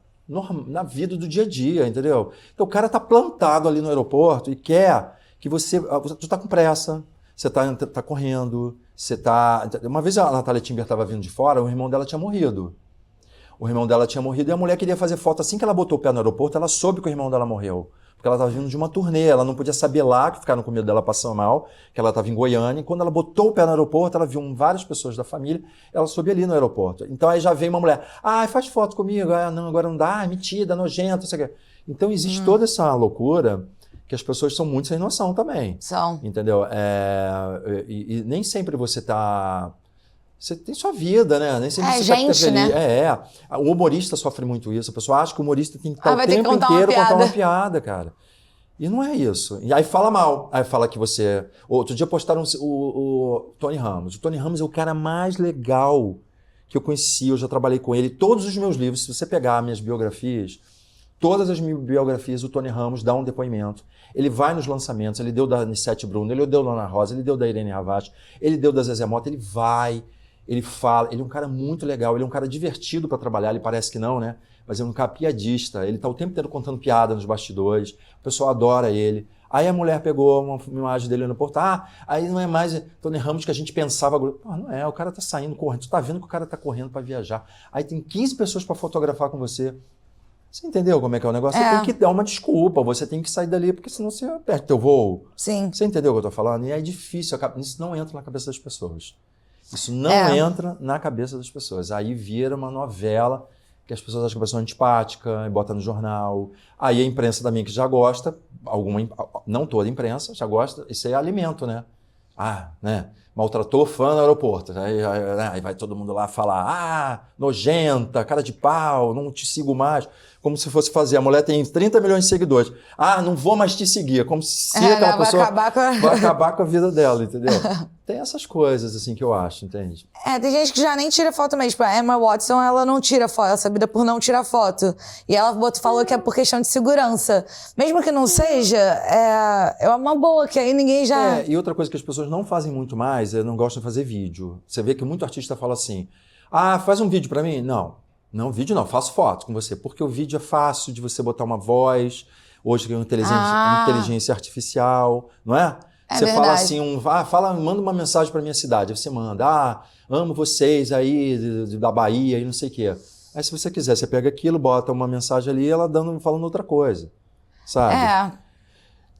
na vida do dia a dia, entendeu? Então o cara tá plantado ali no aeroporto e quer que tu tá com pressa. Você tá correndo, você tá... Uma vez a Natália Timber estava vindo de fora, o irmão dela tinha morrido. O irmão dela tinha morrido e a mulher queria fazer foto. Assim que ela botou o pé no aeroporto, ela soube que o irmão dela morreu. Porque ela estava vindo de uma turnê, ela não podia saber lá, que ficaram com medo dela passando mal, que ela estava em Goiânia. E quando ela botou o pé no aeroporto, ela viu várias pessoas da família, ela soube ali no aeroporto. Então aí já veio uma mulher, faz foto comigo, não, agora não dá, metida, nojenta, não sei o quê. Então existe toda essa loucura que as pessoas são muito sem noção também. São. Entendeu? E nem sempre você tá... Você tem sua vida, né? Nem sempre você gente, tá né? O humorista sofre muito isso. A pessoa acha que o humorista tem que estar o vai ter que tempo contar inteiro uma piada. contar uma piada, cara. E não é isso. E aí fala mal. Aí fala que você... Outro dia postaram o Tony Ramos. O Tony Ramos é o cara mais legal que eu conheci. Eu já trabalhei com ele. Todos os meus livros, se você pegar minhas biografias... Todas as minhas biografias, o Tony Ramos dá um depoimento. Ele vai nos lançamentos, ele deu da Anissete Bruno, ele deu da Ana Rosa, ele deu da Irene Ravache, ele deu da Zezé Mota, ele vai, ele fala. Ele é um cara muito legal, ele é um cara divertido para trabalhar, ele parece que não, né? Mas é um cara piadista, ele tá o tempo inteiro contando piada nos bastidores, o pessoal adora ele. Aí a mulher pegou uma imagem dele no portal, aí não é mais Tony Ramos que a gente pensava. Não é, o cara tá saindo correndo, tu tá vendo que o cara tá correndo para viajar. Aí tem 15 pessoas para fotografar com você. Você entendeu como é que é o negócio? Você tem que dar uma desculpa, você tem que sair dali, porque senão você perde teu voo. Sim. Você entendeu o que eu tô falando? E é difícil, isso não entra na cabeça das pessoas. Isso não entra na cabeça das pessoas. Aí vira uma novela que as pessoas acham que a pessoa é antipática, e bota no jornal. Aí a imprensa também que já gosta, não toda a imprensa já gosta, isso é alimento, né? Né? Maltratou fã no aeroporto. Aí vai todo mundo lá falar, nojenta, cara de pau, não te sigo mais. Como se fosse fazer, a mulher tem 30 milhões de seguidores. Não vou mais te seguir. Como se aquela pessoa vai acabar com a vida dela, entendeu? Tem essas coisas, assim, que eu acho, entende? Tem gente que já nem tira foto mesmo. Tipo, a Emma Watson, ela não tira foto, ela é sabida por não tirar foto. E ela falou que é por questão de segurança. Mesmo que não seja, é uma boa, que aí ninguém já... E outra coisa que as pessoas não fazem muito mais, não gostam de fazer vídeo. Você vê que muito artista fala assim, faz um vídeo pra mim? Não, vídeo não, faço foto com você. Porque o vídeo é fácil de você botar uma voz, hoje tem inteligência artificial, não é? Você verdade. fala assim, manda uma mensagem para minha cidade. Aí você manda, amo vocês aí da Bahia e não sei o quê. Aí se você quiser, você pega aquilo, bota uma mensagem ali, ela falando outra coisa, sabe?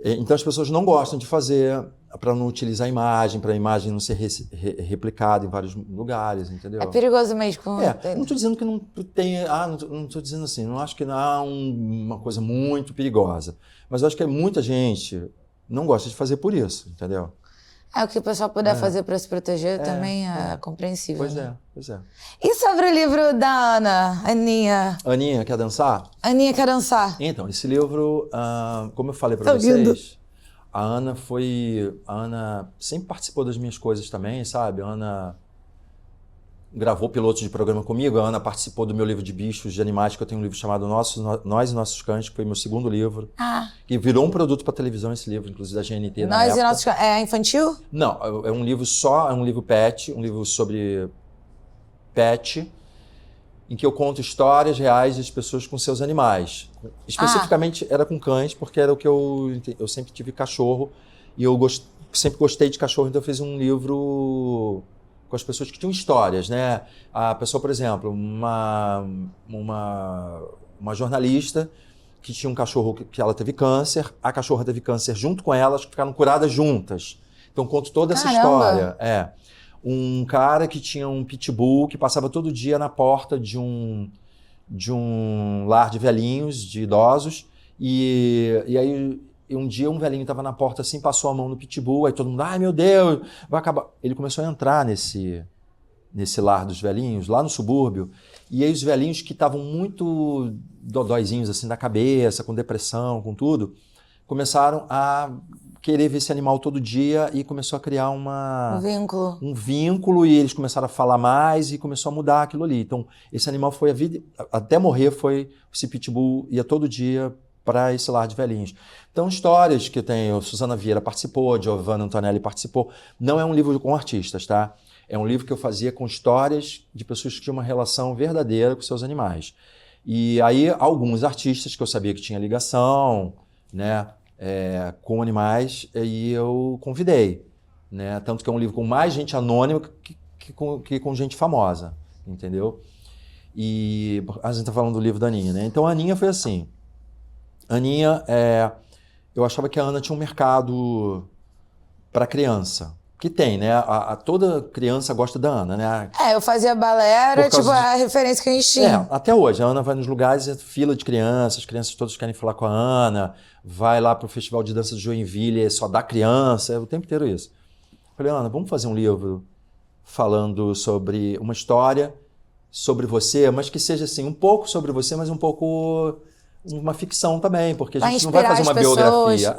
Então as pessoas não gostam de fazer para não utilizar a imagem, para a imagem não ser replicada em vários lugares, entendeu? É perigoso mesmo. Não estou dizendo que não tem, não estou dizendo assim, não acho que não há uma coisa muito perigosa, mas eu acho que muita gente não gosta de fazer por isso, entendeu? O que o pessoal puder fazer para se proteger também é compreensível. Pois né? Pois é. E sobre o livro da Ana, Aninha? Aninha, quer dançar? Aninha quer dançar. Então, esse livro, como eu falei para vocês, a Ana sempre participou das minhas coisas também, sabe? A Ana gravou pilotos de programa comigo, a Ana participou do meu livro de bichos, de animais, que eu tenho um livro chamado Nós e Nossos Cães, que foi meu segundo livro, que virou um produto para televisão esse livro, inclusive da GNT na época. Nós e Nossos Cães, é infantil? Não, é um livro é um livro pet, um livro sobre pet, em que eu conto histórias reais das pessoas com seus animais. Especificamente era com cães, porque era o que eu sempre tive cachorro, e eu sempre gostei de cachorro, então eu fiz um livro com as pessoas que tinham histórias, né? A pessoa, por exemplo, uma jornalista que tinha um cachorro que ela teve câncer, a cachorra teve câncer junto com ela, elas ficaram curadas juntas. Então conto toda essa Caramba. história. Um cara que tinha um pitbull que passava todo dia na porta de um lar de velhinhos, de idosos, e aí um dia um velhinho estava na porta assim, passou a mão no pitbull, aí todo mundo, ai meu Deus, vai acabar. Ele começou a entrar nesse lar dos velhinhos, lá no subúrbio, e aí os velhinhos que estavam muito dodóizinhos assim da cabeça, com depressão, com tudo, começaram a querer ver esse animal todo dia e começou a criar um vínculo e eles começaram a falar mais e começou a mudar aquilo ali. Então, esse animal foi a vida, até morrer esse pitbull ia todo dia para esse lar de velhinhos. Então, histórias que tem, a Suzana Vieira participou, Giovanna Antonelli participou. Não é um livro com artistas, tá? É um livro que eu fazia com histórias de pessoas que tinham uma relação verdadeira com seus animais. E aí, alguns artistas que eu sabia que tinha ligação, né? Com animais, e eu convidei, né? Tanto que é um livro com mais gente anônima que com gente famosa, entendeu? E a gente está falando do livro da Aninha, né? Então a Aninha foi assim. A Aninha, eu achava que a Ana tinha um mercado para criança. Que tem, né? Toda criança gosta da Ana, né? Eu fazia balé, era tipo a referência que a gente tinha. Até hoje. A Ana vai nos lugares, fila de crianças, as crianças todas querem falar com a Ana, vai lá pro Festival de Dança de Joinville, só dá criança, é o tempo inteiro isso. Falei, Ana, vamos fazer um livro falando sobre uma história sobre você, mas que seja assim, um pouco sobre você, mas um pouco uma ficção também, porque a gente não vai fazer uma biografia.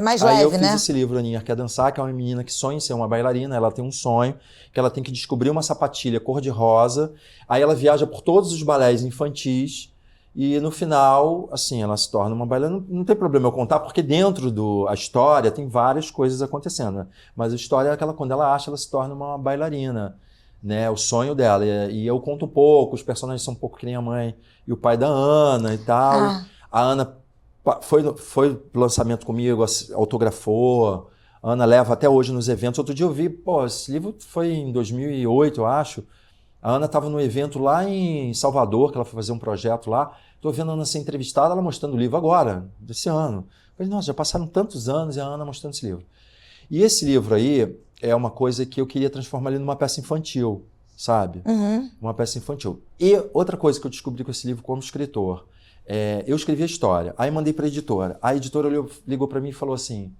Mais Aí leve, eu fiz né? esse livro, Aninha Quer Dançar, que é uma menina que sonha em ser uma bailarina, ela tem um sonho, que ela tem que descobrir uma sapatilha cor-de-rosa, aí ela viaja por todos os balés infantis, e no final, assim, ela se torna uma bailarina. Não tem problema eu contar, porque dentro da história tem várias coisas acontecendo, né? Mas a história é aquela, quando ela acha, ela se torna uma bailarina, né? O sonho dela. E eu conto um pouco, os personagens são um pouco que nem a mãe e o pai da Ana e tal. A Ana foi pro lançamento comigo, autografou. A Ana leva até hoje nos eventos. Outro dia eu vi, esse livro foi em 2008, eu acho. A Ana estava no evento lá em Salvador, que ela foi fazer um projeto lá. Estou vendo a Ana ser entrevistada, ela mostrando o livro agora, desse ano. Falei, nossa, já passaram tantos anos e a Ana mostrando esse livro. E esse livro aí é uma coisa que eu queria transformar ele numa peça infantil, sabe? Uma peça infantil. E outra coisa que eu descobri com esse livro como escritor, eu escrevi a história, aí mandei para a editora. A editora ligou para mim e falou assim,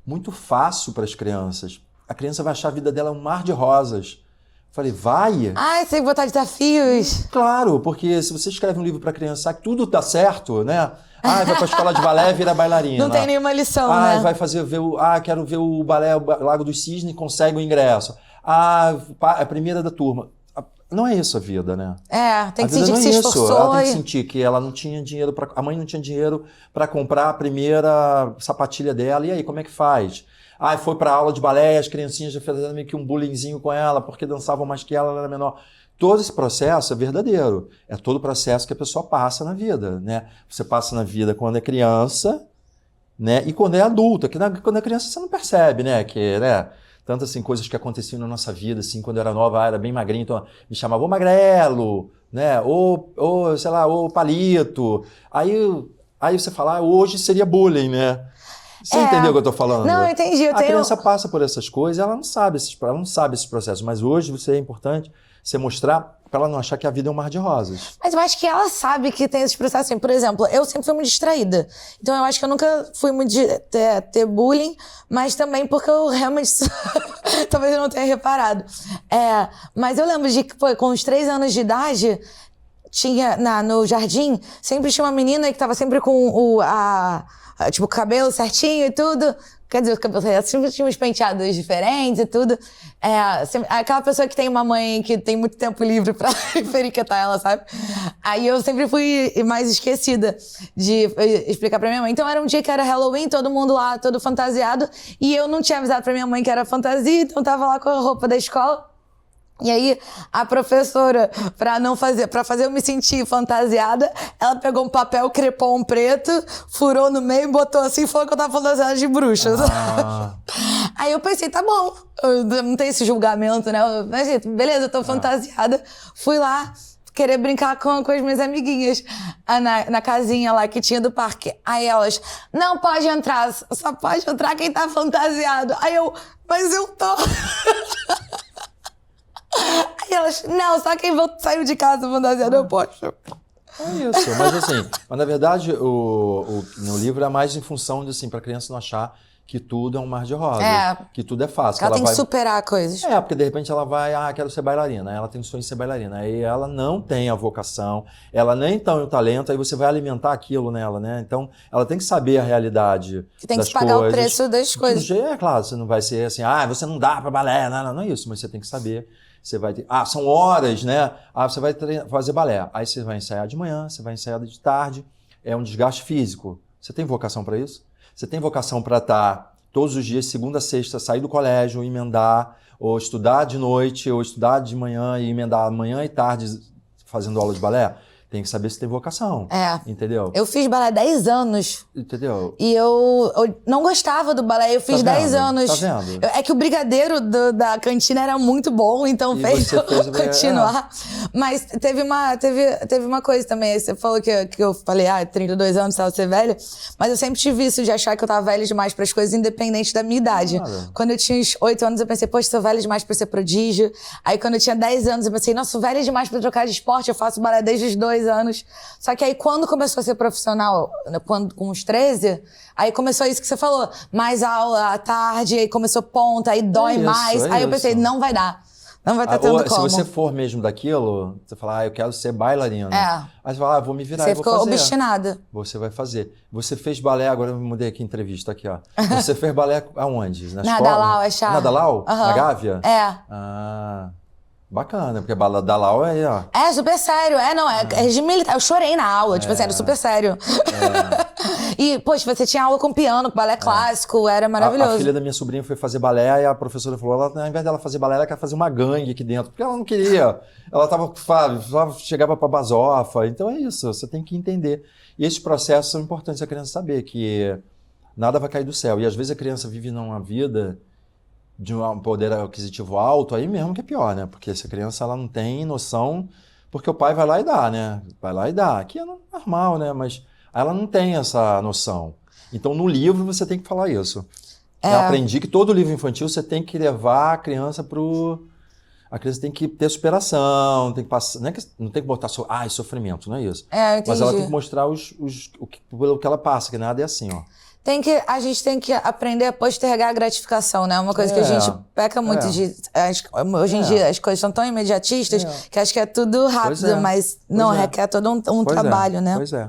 muito fácil para as crianças. A criança vai achar a vida dela um mar de rosas. Falei, vai? Você tem que botar desafios. Claro, porque se você escreve um livro para criança, que tudo dá certo, né? Vai para a escola de balé, vira bailarina. Não tem nenhuma lição, né? Vai quero ver o balé Lago dos Cisnes, consegue o ingresso. É a primeira da turma. Não é isso a vida, né? Tem que sentir que se esforçou. Ela tem que sentir que ela não tinha dinheiro, a mãe não tinha dinheiro para comprar a primeira sapatilha dela. E aí, como é que faz? Foi para aula de balé, as criancinhas já fizeram meio que um bullyingzinho com ela, porque dançavam mais que ela era menor. Todo esse processo é verdadeiro. É todo o processo que a pessoa passa na vida, né? Você passa na vida quando é criança, né? E quando é adulta. Quando é criança você não percebe, né? Tantas assim, coisas que aconteciam na nossa vida, assim, quando eu era nova, era bem magrinho, então me chamava magrelo, né? Sei lá, palito. Aí você fala, hoje seria bullying, né? Você entendeu o que eu tô falando? Não, eu entendi. A criança passa por essas coisas, ela não sabe esses processos, mas hoje é importante você mostrar para ela não achar que a vida é um mar de rosas. Mas eu acho que ela sabe que tem esses processos. Assim, por exemplo, eu sempre fui muito distraída. Então eu acho que eu nunca fui muito de ter bullying, mas também porque eu realmente... talvez eu não tenha reparado. Mas eu lembro de que, com uns 3 anos de idade, tinha no jardim, sempre tinha uma menina que tava sempre com o cabelo certinho e tudo. Quer dizer, o cabelo sempre tinha uns penteados diferentes e tudo. Aquela pessoa que tem uma mãe que tem muito tempo livre pra periquetar ela, sabe? Aí eu sempre fui mais esquecida de explicar pra minha mãe. Então era um dia que era Halloween, todo mundo lá, todo fantasiado. E eu não tinha avisado pra minha mãe que era fantasia, então tava lá com a roupa da escola. E aí, a professora, pra fazer eu me sentir fantasiada, ela pegou um papel crepom preto, furou no meio, botou assim e falou que eu tava fantasiada de bruxa. Aí eu pensei, tá bom, eu não tem esse julgamento, né? Mas, beleza, eu tô fantasiada. Fui lá, querer brincar com as minhas amiguinhas na casinha lá que tinha do parque. Aí elas, não pode entrar, só pode entrar quem tá fantasiado. Aí eu, mas eu tô. Aí elas, não, só quem saiu de casa fantasiado, eu posso. É isso, mas assim, mas na verdade no livro é mais em função de, assim, pra criança não achar que tudo é um mar de rosas, que tudo é fácil. Que ela tem que superar coisas. Porque de repente ela vai, quero ser bailarina, ela tem o sonho de ser bailarina, aí ela não tem a vocação, ela nem tem o talento, aí você vai alimentar aquilo nela, né? Então ela tem que saber a realidade que tem das que pagar coisas. O preço das coisas. É claro, você não vai ser assim, você não dá pra balé, não é isso, mas você tem que saber. Você vai ter, são horas, né? Você vai fazer balé, aí você vai ensaiar de manhã, você vai ensaiar de tarde, é um desgaste físico. Você tem vocação para isso? Você tem vocação para estar todos os dias, segunda a sexta, sair do colégio, emendar, ou estudar de noite, ou estudar de manhã e emendar manhã e tarde fazendo aula de balé? Tem que saber se tem vocação. Entendeu? Eu fiz balé 10 anos. Entendeu? E eu não gostava do balé, eu fiz 10 anos. Tá vendo? É que o brigadeiro da cantina era muito bom, então fez eu continuar. Mas teve uma coisa também, você falou que eu falei, 32 anos, tava ser velha, mas eu sempre tive isso de achar que eu tava velha demais para as coisas, independente da minha idade. Quando eu tinha uns 8 anos, eu pensei, poxa, sou velha demais para ser prodígio. Aí quando eu tinha 10 anos, eu pensei, nossa, sou velha demais para trocar de esporte, eu faço balé desde os 2 anos. Só que aí quando começou a ser profissional, com uns 13, aí começou isso que você falou, mais aula à tarde, aí começou ponta, aí dói mais. Aí eu pensei, não vai dar. Não vai estar tendo como. Se você for mesmo daquilo, você fala, eu quero ser bailarina. Aí você fala, vou me virar e vou fazer. Você ficou obstinada. Você vai fazer. Você fez balé, agora eu mudei aqui a entrevista, aqui, ó. Você fez balé aonde? Na escola? Dalau, é chato. Na Dalau? Na Gávea? É. Bacana, porque a Dalau é, ó. É, super sério. É regime militar. Eu chorei na aula, tipo assim, era super sério. E, poxa, você tinha aula com piano, com balé clássico, era maravilhoso. A filha da minha sobrinha foi fazer balé e a professora falou, ao invés dela fazer balé, ela quer fazer uma gangue aqui dentro, porque ela não queria. Ela chegava pra basofa. Então é isso, você tem que entender. E esses processos são importantes a criança saber, que nada vai cair do céu. E às vezes a criança vive numa vida de um poder aquisitivo alto, aí mesmo que é pior, né? Porque essa criança ela não tem noção, porque o pai vai lá e dá, né? Vai lá e dá. Aqui é normal, né? Mas ela não tem essa noção. Então, no livro, você tem que falar isso. Eu aprendi que todo livro infantil você tem que levar a criança pro... A criança tem que ter superação, tem que passar... Não tem que botar sofrimento, não é isso. Entendi. Mas ela tem que mostrar pelo que ela passa, que nada é assim, ó. A gente tem que aprender a postergar a gratificação, né? Uma coisa que a gente peca muito de... Hoje em dia as coisas são tão imediatistas que acho que é tudo rápido, mas não, requer todo um trabalho, né? Pois é.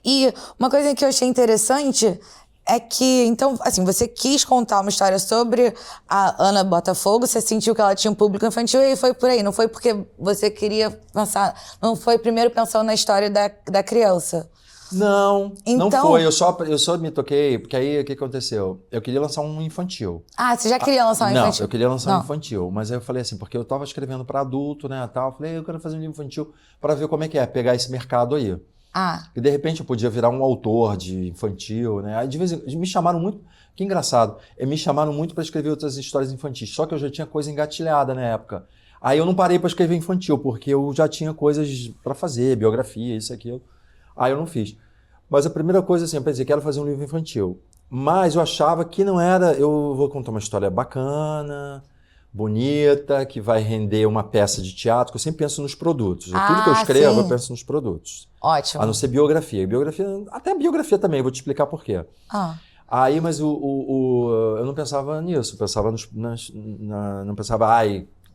E uma coisa que eu achei interessante é que, então, assim, você quis contar uma história sobre a Ana Botafogo, você sentiu que ela tinha um público infantil e foi por aí. Não foi porque você queria pensar... Não foi primeiro pensando na história da criança. Não foi. Eu só me toquei, porque aí o que aconteceu? Eu queria lançar um infantil. Você já queria lançar um infantil? Não, eu queria lançar um infantil. Mas aí eu falei assim, porque eu tava escrevendo para adulto, né, tal. Eu falei, eu quero fazer um livro infantil para ver como é que é, pegar esse mercado aí. E de repente eu podia virar um autor de infantil, né? Aí de vez em quando me chamaram muito, que engraçado, me chamaram muito para escrever outras histórias infantis, só que eu já tinha coisa engatilhada na época. Aí eu não parei para escrever infantil, porque eu já tinha coisas para fazer, biografia, isso e aquilo. Aí eu não fiz. Mas a primeira coisa, assim, eu pensei, quero fazer um livro infantil. Mas eu achava que não era, eu vou contar uma história bacana, bonita, que vai render uma peça de teatro, que eu sempre penso nos produtos. Tudo que eu escrevo, eu penso nos produtos. Ótimo. A não ser biografia. Até biografia também, vou te explicar por quê. Aí, mas eu não pensava nisso, eu pensava não pensava,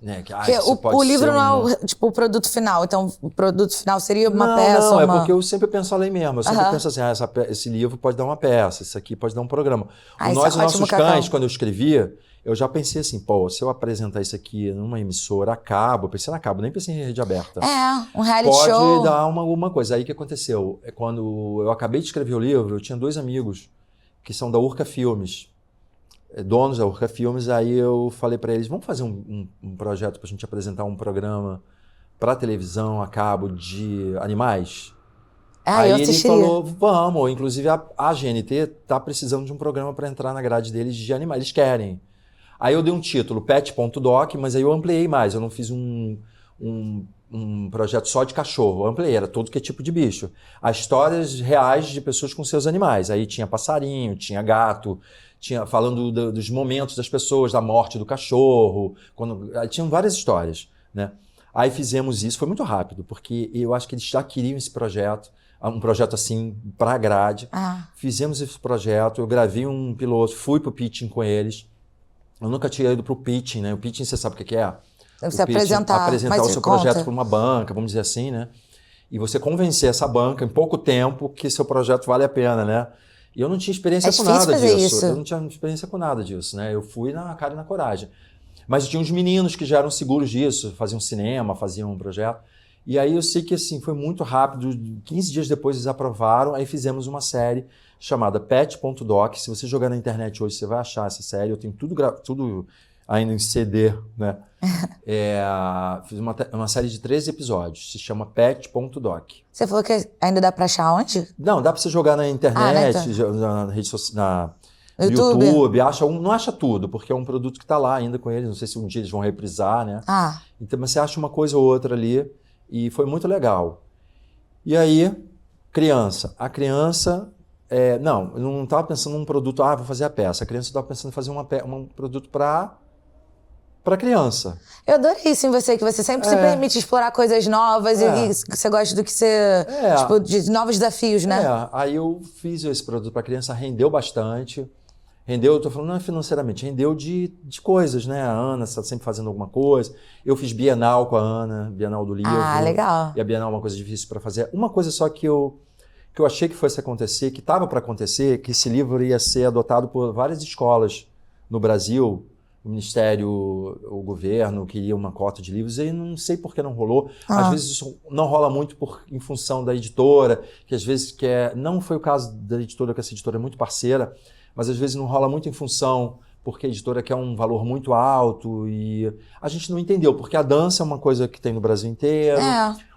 né, porque o livro não é o produto final, então o produto final seria uma peça? Não, é porque eu sempre penso além mesmo. Eu sempre penso assim, esse livro pode dar uma peça, esse aqui pode dar um programa. Nós, Nossos Cães, quando eu escrevia, eu já pensei assim, se eu apresentar isso aqui numa emissora a cabo, eu pensei na cabo, nem pensei em rede aberta. Um reality show. Pode dar alguma coisa. Aí o que aconteceu? Quando eu acabei de escrever o livro, eu tinha 2 amigos que são da Urca Filmes, donos da Urca Filmes, aí eu falei para eles, vamos fazer um projeto para a gente apresentar um programa para televisão a cabo de animais? Aí ele falou, vamos, inclusive a GNT está precisando de um programa para entrar na grade deles de animais, eles querem. Aí eu dei um título, pet.doc, mas aí eu ampliei mais, eu não fiz um um projeto só de cachorro. Eu ampliei, era todo que é tipo de bicho. As histórias reais de pessoas com seus animais. Aí tinha passarinho, tinha gato, tinha falando dos momentos das pessoas, da morte do cachorro. Aí tinham várias histórias, né? Aí fizemos isso, foi muito rápido, porque eu acho que eles já queriam esse projeto, um projeto assim, para a grade. Fizemos esse projeto, eu gravei um piloto, fui pro pitching com eles. Eu nunca tinha ido pro pitching, né? O pitching, você sabe o que é? Você apresentar o seu projeto para uma banca, vamos dizer assim, né? E você convencer essa banca em pouco tempo que seu projeto vale a pena, né? E eu não tinha experiência com nada disso. Isso. Eu não tinha experiência com nada disso, né? Eu fui na cara e na coragem. Mas tinha uns meninos que já eram seguros disso, faziam cinema, faziam um projeto. E aí eu sei que assim, foi muito rápido, 15 dias depois eles aprovaram, aí fizemos uma série chamada Pet.doc. Se você jogar na internet hoje, você vai achar essa série. Eu tenho tudo ainda em CD, né? Fiz uma série de 13 episódios, se chama Pet.doc. Você falou que ainda dá pra achar onde? Não, dá pra você jogar na internet, na rede social, no YouTube. Não acha tudo, porque é um produto que tá lá ainda com eles, não sei se um dia eles vão reprisar, né? Então você acha uma coisa ou outra ali, e foi muito legal. E aí, a criança... eu não estava pensando num produto, vou fazer a peça. A criança estava pensando em fazer um produto para criança. Eu adorei isso em você, que você sempre se permite explorar coisas novas e você gosta do que você... Tipo, de novos desafios, né? Aí eu fiz esse produto para criança, rendeu bastante. Rendeu, eu tô falando não é financeiramente, rendeu de coisas, né? A Ana está sempre fazendo alguma coisa. Eu fiz Bienal com a Ana, Bienal do livro. Legal. E a Bienal é uma coisa difícil para fazer. Uma coisa só que eu achei que fosse acontecer, que estava para acontecer, que esse livro ia ser adotado por várias escolas no Brasil. O Ministério, o governo queria uma cota de livros, e não sei por que não rolou. Às vezes isso não rola muito em função da editora, que às vezes não foi o caso da editora, que essa editora é muito parceira, mas às vezes não rola muito em função porque a editora quer um valor muito alto e a gente não entendeu, porque a dança é uma coisa que tem no Brasil inteiro,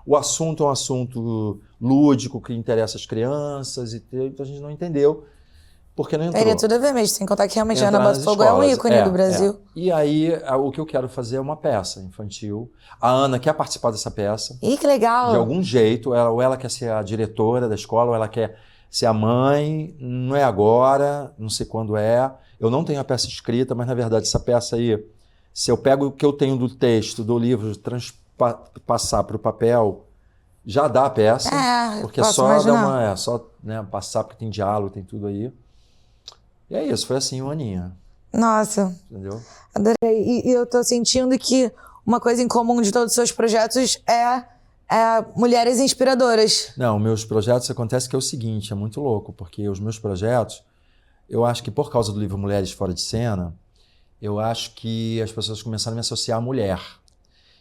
o assunto é um assunto lúdico que interessa as crianças, então a gente não entendeu. Porque não entrou. Teria tudo a ver mesmo, sem contar que realmente a Ana Botafogo é um ícone do Brasil. E aí, o que eu quero fazer é uma peça infantil. A Ana quer participar dessa peça. Ih, que legal! De algum jeito, ou ela quer ser a diretora da escola, ou ela quer ser a mãe, não é agora, não sei quando é. Eu não tenho a peça escrita, mas na verdade essa peça aí, se eu pego o que eu tenho do texto, do livro, passar para o papel, já dá a peça. Porque é só passar, porque tem diálogo, tem tudo aí. E é isso, foi assim, uma aninha. Nossa. Entendeu? Adorei. E eu tô sentindo que uma coisa em comum de todos os seus projetos é mulheres inspiradoras. Não, meus projetos acontece que é o seguinte, é muito louco, porque os meus projetos, eu acho que por causa do livro Mulheres Fora de Cena, eu acho que as pessoas começaram a me associar à mulher.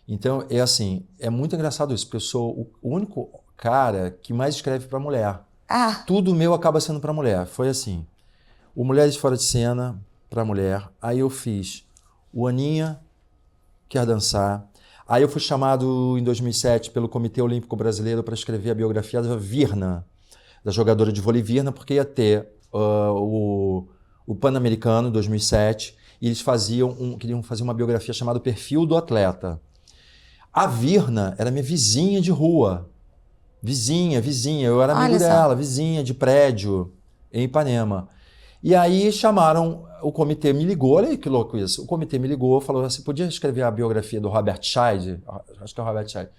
Então, é muito engraçado isso, porque eu sou o único cara que mais escreve para mulher. Tudo meu acaba sendo para mulher. Foi assim. O Mulheres Fora de Cena, para mulher. Aí eu fiz o Aninha Quer Dançar. Aí eu fui chamado em 2007 pelo Comitê Olímpico Brasileiro para escrever a biografia da Virna, da jogadora de vôlei Virna, porque ia ter o Pan-Americano, 2007, e eles queriam fazer uma biografia chamada Perfil do Atleta. A Virna era minha vizinha de rua. Vizinha. Eu era amigo dela, vizinha de prédio, em Ipanema. E aí o comitê me ligou, olha aí que louco isso. O comitê me ligou, falou assim, podia escrever a biografia do Robert Scheid? Acho que é o Robert Scheid.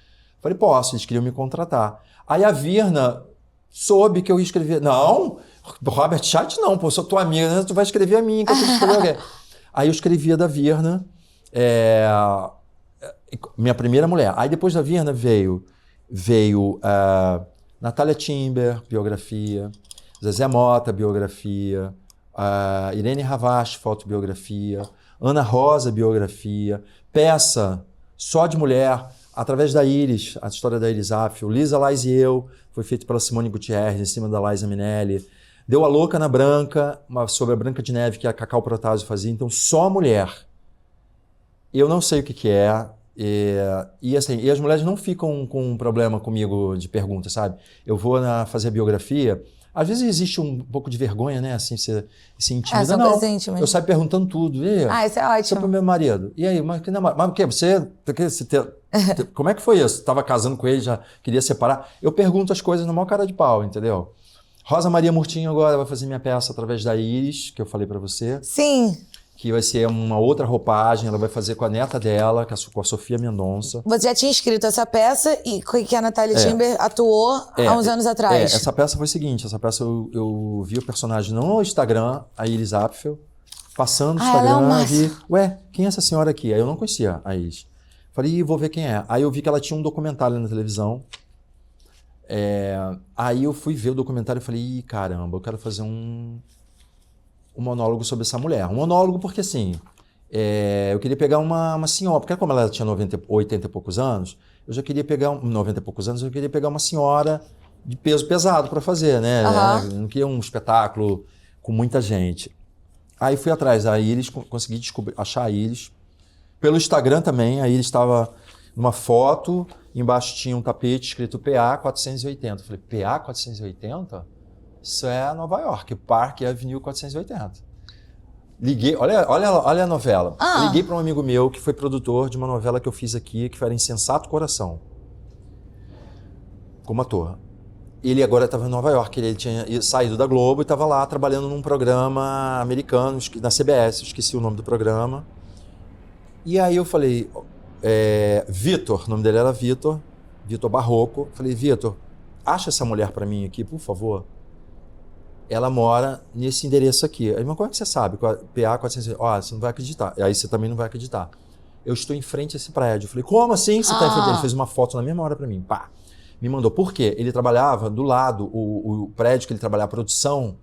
Falei, posso, eles queriam me contratar. Aí a Virna soube que eu ia escrever. Não, Robert Scheid não, pô, sou tua amiga, tu vai escrever a minha, que eu tenho que escrever alguém. Aí eu escrevi a da Virna, minha primeira mulher. Aí depois da Virna veio Natália Timber, biografia, Zezé Mota, biografia, Irene Ravache, fotobiografia, Ana Rosa, biografia, peça só de mulher, através da Iris, a história da Iris Afio, Lisa, Lais e Eu, foi feito pela Simone Gutierrez, em cima da Liza Minelli. Deu a Louca na Branca, sobre a Branca de Neve, que a Cacau Protásio fazia, então só mulher. Eu não sei o que é, e assim, as mulheres não ficam com um problema comigo de pergunta, sabe? Eu vou fazer a biografia, Às vezes existe um pouco de vergonha, né? Assim, você se intimida. São Não, coisas íntimas. eu saio perguntando tudo. E aí, Isso é você é pro ótimo. meu marido. E aí, mas o que? Como é que foi isso? Você estava casando com ele, já queria separar? Eu pergunto as coisas na maior cara de pau, entendeu? Rosa Maria Murtinho agora vai fazer minha peça através da Iris, que eu falei pra você. Sim. Que vai ser uma outra roupagem, ela vai fazer com a neta dela, com a Sofia Mendonça. Você já tinha escrito essa peça e que a Natália Timber atuou há uns anos atrás. Essa peça foi o seguinte, essa peça eu vi o personagem no Instagram, a Iris Apfel, passando no Instagram, ela é vi, ué, quem é essa senhora aqui? Aí eu não conhecia a Iris. Falei, vou ver quem é. Aí eu vi que ela tinha um documentário na televisão. Aí eu fui ver o documentário e falei, caramba, eu quero fazer um monólogo sobre essa mulher. Um monólogo porque, assim, eu queria pegar uma senhora, porque como ela tinha 80 e poucos anos, eu já queria pegar, 90 e poucos anos, eu queria pegar uma senhora de peso pesado para fazer, né? Uhum. Eu não queria um espetáculo com muita gente. Aí fui atrás da Iris, consegui achar a Iris. Pelo Instagram também, a Iris estava numa foto, embaixo tinha um tapete escrito PA 480. Eu falei, PA 480? Isso é Nova York, Park Avenue 480. Liguei, olha a novela. Liguei para um amigo meu que foi produtor de uma novela que eu fiz aqui, que era Insensato Coração, como ator. Ele agora estava em Nova York, ele tinha saído da Globo e estava lá trabalhando num programa americano, na CBS, esqueci o nome do programa. E aí eu falei, Vitor, o nome dele era Vitor Barroco. Falei, Vitor, acha essa mulher para mim aqui, por favor. Ela mora nesse endereço aqui. Aí, mas como é que você sabe? PA 400. Você não vai acreditar. Aí você também não vai acreditar. Eu estou em frente a esse prédio. Eu falei, como assim você está em frente? Ele fez uma foto na mesma hora para mim. Pá. Me mandou. Por quê? Ele trabalhava do lado, o prédio que ele trabalhava, a produção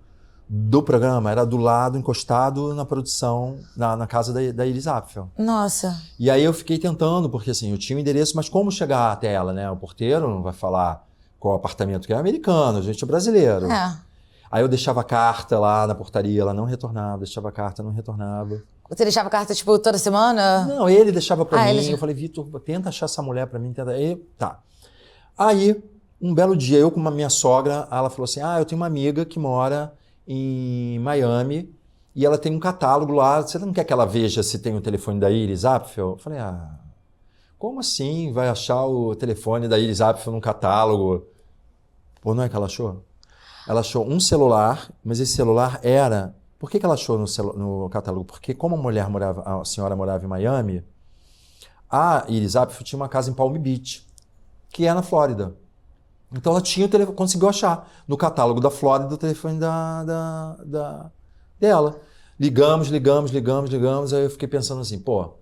do programa, era do lado, encostado na produção, na casa da Iris Apfel. Nossa. E aí eu fiquei tentando, porque assim, eu tinha o endereço, mas como chegar até ela, né? O porteiro não vai falar qual apartamento que é americano, a gente é brasileiro. Aí eu deixava carta lá na portaria, ela não retornava, deixava carta, não retornava. Você deixava carta, tipo, toda semana? Não, ele deixava pra mim, ele... eu falei, Vitor, tenta achar essa mulher pra mim, tenta... E, tá. Aí, um belo dia, eu com a minha sogra, ela falou assim, eu tenho uma amiga que mora em Miami e ela tem um catálogo lá, você não quer que ela veja se tem o telefone da Iris Apfel? Eu falei, como assim vai achar o telefone da Iris Apfel num catálogo? Pô, não é que ela achou? Ela achou um celular, mas esse celular era... Por que ela achou no catálogo? Porque como a senhora morava em Miami, a Iris Apfel tinha uma casa em Palm Beach, que é na Flórida. Então ela tinha o telefone, conseguiu achar no catálogo da Flórida o telefone dela. Ligamos, aí eu fiquei pensando assim, pô,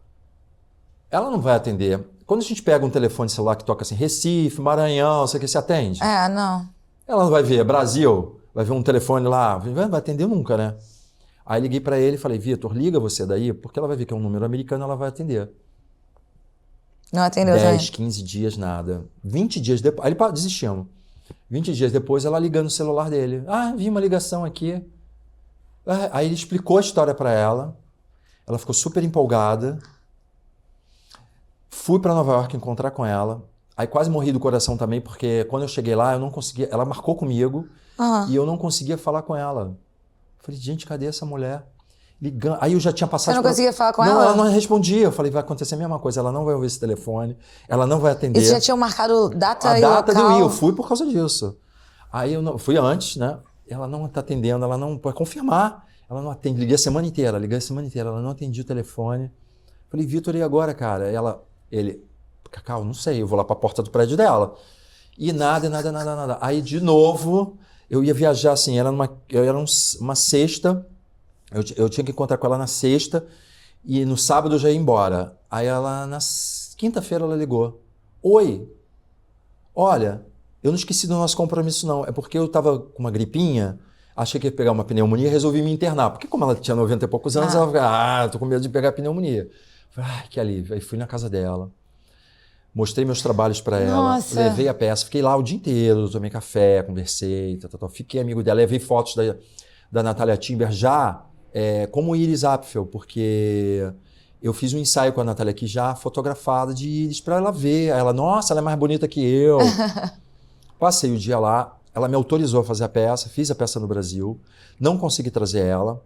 ela não vai atender. Quando a gente pega um telefone celular que toca assim, Recife, Maranhão, sei o que, você atende? Não. Ela não vai ver Brasil, vai ver um telefone lá, vai atender nunca, né? Aí liguei para ele e falei, Vitor, liga você daí, porque ela vai ver que é um número americano, ela vai atender. Não atendeu 10, 15 dias, nada. 20 dias depois, aí desistimos. 20 dias depois, ela ligando no celular dele. Vi uma ligação aqui. Aí ele explicou a história para ela. Ela ficou super empolgada. Fui para Nova York encontrar com ela. Aí quase morri do coração também, porque quando eu cheguei lá, eu não conseguia... Ela marcou comigo e eu não conseguia falar com ela. Falei, gente, cadê essa mulher? Ligando. Aí eu já tinha passado... Você não conseguia falar com ela? Não, ela não respondia. Eu falei, vai acontecer a mesma coisa. Ela não vai ouvir esse telefone, ela não vai atender. E você já tinha marcado data e data local? de eu ir, eu fui por causa disso. Aí eu fui antes, né? Ela não está atendendo, ela não pode confirmar. Ela não atende. Liguei a semana inteira, ela não atendia o telefone. Falei, Vitor, e agora, cara? Ele, Cacau, não sei, eu vou lá para a porta do prédio dela. E nada. Aí, de novo, eu ia viajar assim, era uma sexta, eu tinha que encontrar com ela na sexta, e no sábado eu já ia embora. Aí na quinta-feira ela ligou. Oi, olha, eu não esqueci do nosso compromisso não, é porque eu estava com uma gripinha, achei que ia pegar uma pneumonia e resolvi me internar. Porque como ela tinha 90 e poucos anos, ela falou, tô com medo de pegar pneumonia. Falei, que alívio. Aí fui na casa dela. Mostrei meus trabalhos para ela, levei a peça, fiquei lá o dia inteiro, tomei café, conversei, fiquei amigo dela, levei fotos da Natália Timber já como Iris Apfel, porque eu fiz um ensaio com a Natália aqui já fotografada de Iris para ela ver. Aí ela, nossa, ela é mais bonita que eu. Passei o dia lá, ela me autorizou a fazer a peça, fiz a peça no Brasil, não consegui trazer ela,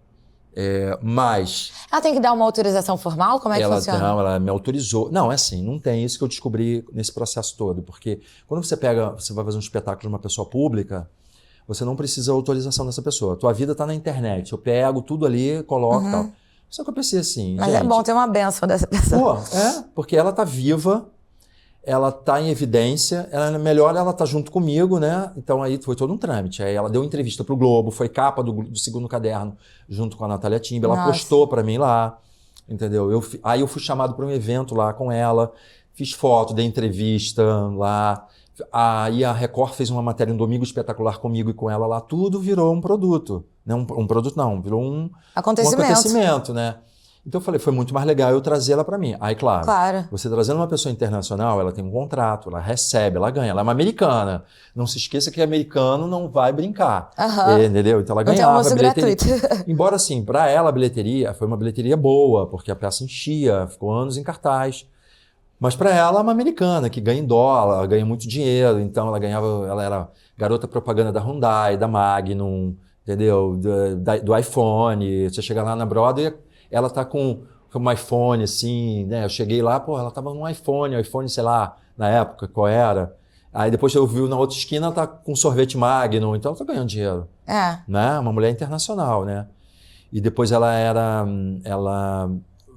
mas... Ela tem que dar uma autorização formal? Como é que funciona? Não, ela me autorizou. Não, é assim, não tem isso que eu descobri nesse processo todo, porque quando você vai fazer um espetáculo de uma pessoa pública, você não precisa da autorização dessa pessoa. A tua vida está na internet, eu pego tudo ali, coloco e tal. Só que eu pensei assim, Mas gente, é bom ter uma bênção dessa pessoa. porque ela tá viva, ela tá em evidência, melhor ela tá junto comigo, né? Então aí foi todo um trâmite. Aí ela deu entrevista pro Globo, foi capa do segundo caderno, junto com a Natália Timber, ela postou para mim lá, entendeu? Aí eu fui chamado para um evento lá com ela, fiz foto, dei entrevista lá. Aí a Record fez uma matéria um domingo espetacular comigo e com ela lá, tudo virou um produto. Não, um produto não, virou um acontecimento, né? Então eu falei, foi muito mais legal eu trazer ela para mim. Aí, claro, você trazendo uma pessoa internacional, ela tem um contrato, ela recebe, ela ganha. Ela é uma americana. Não se esqueça que americano não vai brincar. Entendeu? Então ela ganhava a bilheteria. Embora, assim, para ela a bilheteria foi uma bilheteria boa, porque a peça enchia, ficou anos em cartaz. Mas para ela é uma americana, que ganha em dólar, ela ganha muito dinheiro. Então ela era garota propaganda da Hyundai, da Magnum, entendeu? Do iPhone. Você chega lá na Broadway, ela tá com um iPhone, assim, né? Eu cheguei lá, ela tava num iPhone, sei lá, na época, qual era. Aí depois eu vi na outra esquina, ela tá com sorvete Magnum, então ela tá ganhando dinheiro. Né? Uma mulher internacional, né? E depois ela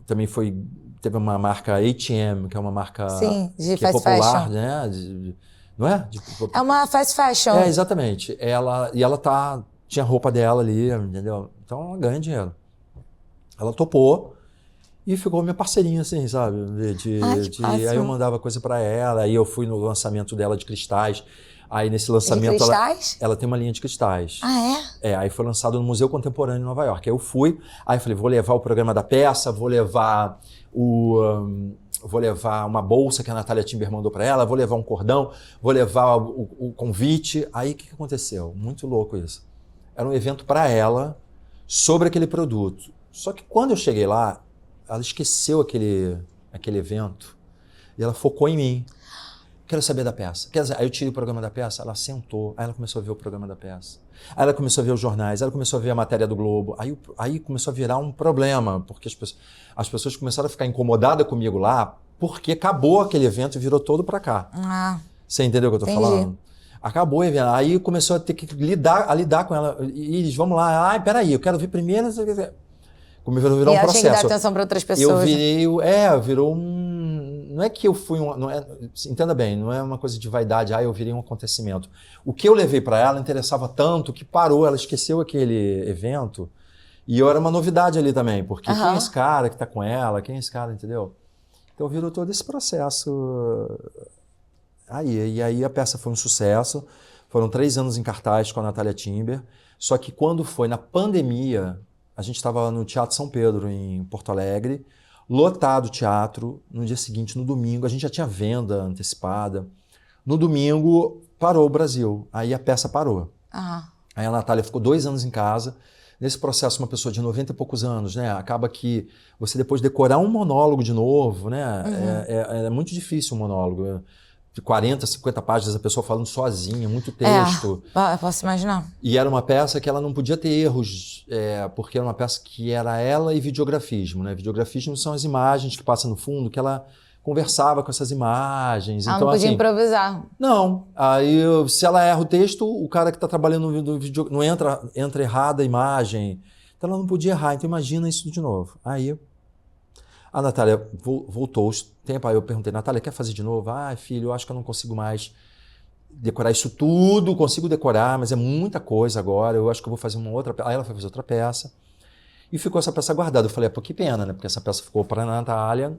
também teve uma marca H&M, que é uma marca de que é popular, fashion, né? Não é? É uma fast fashion. Exatamente. Tinha roupa dela ali, entendeu? Então ela ganha dinheiro. Ela topou e ficou minha parceirinha, assim, sabe? Aí eu mandava coisa pra ela, aí eu fui no lançamento dela de cristais. Aí nesse lançamento ela tem uma linha de cristais. Aí foi lançado no Museu Contemporâneo em Nova York. Aí eu fui, aí eu falei, vou levar o programa da peça, vou levar uma bolsa que a Natália Timber mandou para ela, vou levar um cordão, vou levar o convite. Aí o que aconteceu? Muito louco isso. Era um evento para ela sobre aquele produto. Só que quando eu cheguei lá, ela esqueceu aquele evento e ela focou em mim. Quero saber da peça. Quer dizer, aí eu tirei o programa da peça, ela sentou, aí ela começou a ver o programa da peça. Aí ela começou a ver os jornais, aí ela começou a ver a matéria do Globo. Aí começou a virar um problema, porque as pessoas começaram a ficar incomodadas comigo lá, porque acabou aquele evento e virou todo pra cá. Você entendeu o que eu tô falando? Acabou o evento. Aí começou a ter que lidar com ela. Iris, vamos lá. Peraí, eu quero ver primeiro. Virou um processo. Tinha que dar atenção para outras pessoas. Virou um... Não é que eu fui entenda bem, não é uma coisa de vaidade, eu virei um acontecimento. O que eu levei para ela interessava tanto que parou, ela esqueceu aquele evento e eu era uma novidade ali também, porque quem é esse cara que tá com ela, quem é esse cara, entendeu? Então virou todo esse processo. E aí a peça foi um sucesso, foram 3 anos em cartaz com a Natália Timber, só que quando foi na pandemia, a gente estava no Teatro São Pedro, em Porto Alegre, lotado o teatro. No dia seguinte, no domingo, a gente já tinha venda antecipada. No domingo, parou o Brasil. Aí a peça parou. Aí a Natália ficou 2 anos em casa. Nesse processo, uma pessoa de 90 e poucos anos, né? Acaba que você depois decorar um monólogo de novo, né? É muito difícil um monólogo. De 40, 50 páginas, a pessoa falando sozinha, muito texto. Posso imaginar. E era uma peça que ela não podia ter erros, porque era uma peça que era ela e videografismo, né? Videografismo são as imagens que passam no fundo, que ela conversava com essas imagens. Ela então, não podia improvisar. Não. Aí, se ela erra o texto, o cara que está trabalhando no vídeo não entra errada a imagem. Então ela não podia errar. Então imagina isso de novo. Aí a Natália voltou os tempos, aí eu perguntei, Natália, quer fazer de novo? Filho, eu acho que eu não consigo mais decorar isso tudo, consigo decorar, mas é muita coisa agora, eu acho que eu vou fazer uma outra peça. Aí ela foi fazer outra peça, e ficou essa peça guardada. Eu falei, pô, que pena, né? Porque essa peça ficou para a Natália.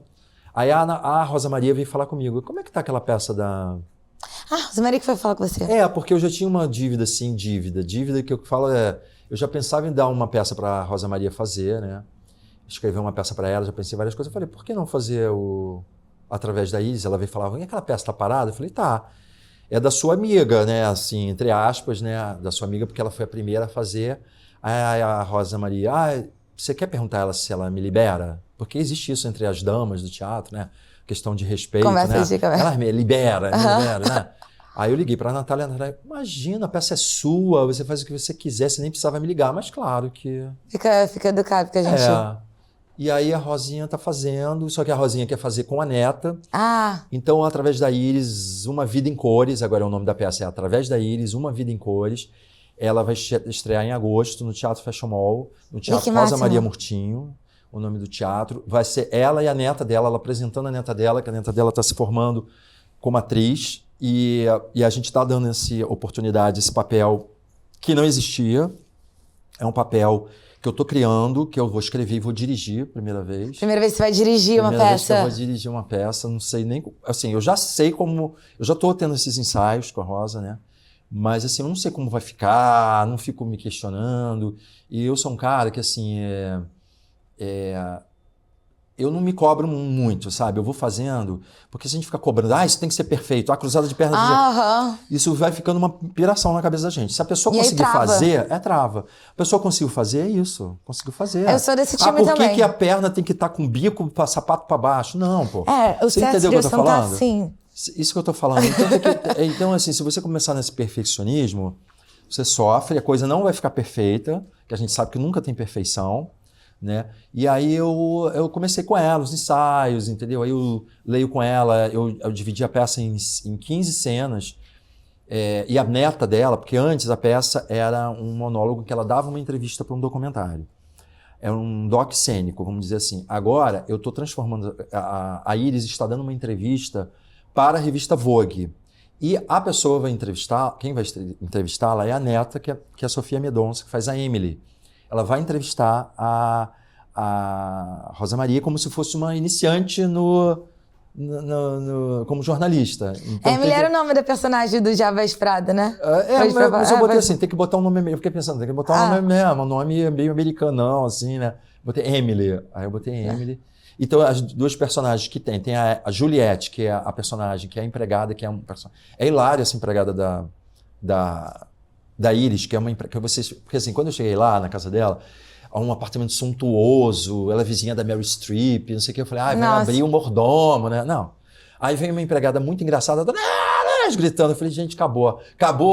Aí a Rosa Maria veio falar comigo, como é que tá aquela peça da... Rosa Maria que foi falar com você? Porque eu já tinha uma dívida, assim, dívida que eu falo eu já pensava em dar uma peça para a Rosa Maria fazer, né? Escrever uma peça para ela, já pensei em várias coisas. Eu falei, por que não fazer através da Iris? Ela veio falar, e aquela peça tá parada? Eu falei, tá. É da sua amiga, né? Assim, entre aspas, né? Da sua amiga, porque ela foi a primeira a fazer. Aí a Rosa Maria, você quer perguntar a ela se ela me libera? Porque existe isso entre as damas do teatro, né? Questão de respeito, conversa né? De conversa. Ela me libera, né? Aí eu liguei pra Natália, imagina, a peça é sua, você faz o que você quiser, você nem precisava me ligar, mas claro que... Fica educado, porque a gente... E aí a Rosinha tá fazendo, só que a Rosinha quer fazer com a neta. Ah. Então, através da Iris, Uma Vida em Cores, agora é o nome da peça, é Através da Iris, Uma Vida em Cores. Ela vai estrear em agosto no Teatro Fashion Mall, no Teatro Rosa Maria Murtinho, o nome do teatro. Vai ser ela e a neta dela, ela apresentando a neta dela, que a neta dela está se formando como atriz. E a gente está dando essa oportunidade, esse papel que não existia. É um papel que eu estou criando, que eu vou escrever e vou dirigir primeira vez. Primeira vez que você vai dirigir uma Primeira vez peça? que eu vou dirigir uma peça, não sei nem... Assim, eu já sei como... Eu já estou tendo esses ensaios com a Rosa, né? Mas, assim, eu não sei como vai ficar, não fico me questionando. E eu sou um cara que, assim, eu não me cobro muito, sabe? Eu vou fazendo, porque se a gente fica cobrando, isso tem que ser perfeito, cruzada de pernas... Isso vai ficando uma piração na cabeça da gente. Se a pessoa conseguir fazer, trava. A pessoa conseguiu fazer, é isso. Conseguiu fazer. Eu sou desse time também. Por que a perna tem que estar com o bico, sapato para baixo? Não, pô. Você entendeu o que eu tô falando? Tá assim. Isso que eu tô falando. Então, assim, se você começar nesse perfeccionismo, você sofre, a coisa não vai ficar perfeita, que a gente sabe que nunca tem perfeição, né? E aí eu comecei com ela, os ensaios, entendeu? Aí eu leio com ela, eu dividi a peça em 15 cenas, e a neta dela, porque antes a peça era um monólogo que ela dava uma entrevista para um documentário. É um doc cênico, vamos dizer assim. Agora eu estou transformando, a Iris está dando uma entrevista para a revista Vogue. E a pessoa vai entrevistar, quem vai entrevistá-la é a neta, que é a Sofia Medonça, que faz a Emily. Ela vai entrevistar a Rosa Maria como se fosse uma iniciante como jornalista. Então, Emily era o nome da personagem do Jabez Prada, né? Mas eu botei assim, tem que botar um nome... Eu fiquei pensando, tem que botar um nome mesmo, um nome meio americanão, assim, né? Botei Emily. Aí eu botei Emily. Então, as duas personagens que tem a Juliette, que é a personagem, que é a empregada, que é um personagem... É hilária essa empregada da Iris, que é uma empregada... Porque assim, quando eu cheguei lá na casa dela, um apartamento suntuoso, ela é vizinha da Meryl Streep, não sei o que, eu falei, vai abrir um mordomo, né? Não. Aí vem uma empregada muito engraçada, gritando, eu falei, gente, acabou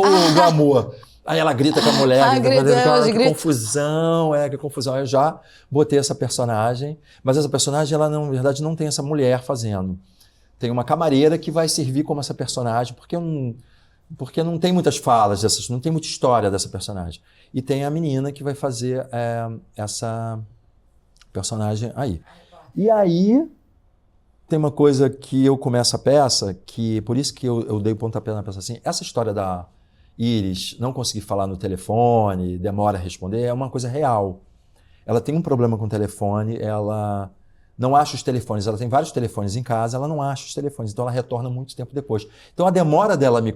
o glamour. Aí ela grita com a mulher, que confusão, que confusão. Aí eu já botei essa personagem, mas essa personagem, ela na verdade não tem essa mulher fazendo. Tem uma camareira que vai servir como essa personagem, porque não tem muitas falas dessas, não tem muita história dessa personagem. E tem a menina que vai fazer essa personagem aí. E aí tem uma coisa que eu começo a peça, que por isso que eu dei o pontapé na peça assim, essa história da Iris não conseguir falar no telefone, demora a responder, é uma coisa real. Ela tem um problema com o telefone, ela não acha os telefones, ela tem vários telefones em casa, ela não acha os telefones, então ela retorna muito tempo depois. Então a demora dela me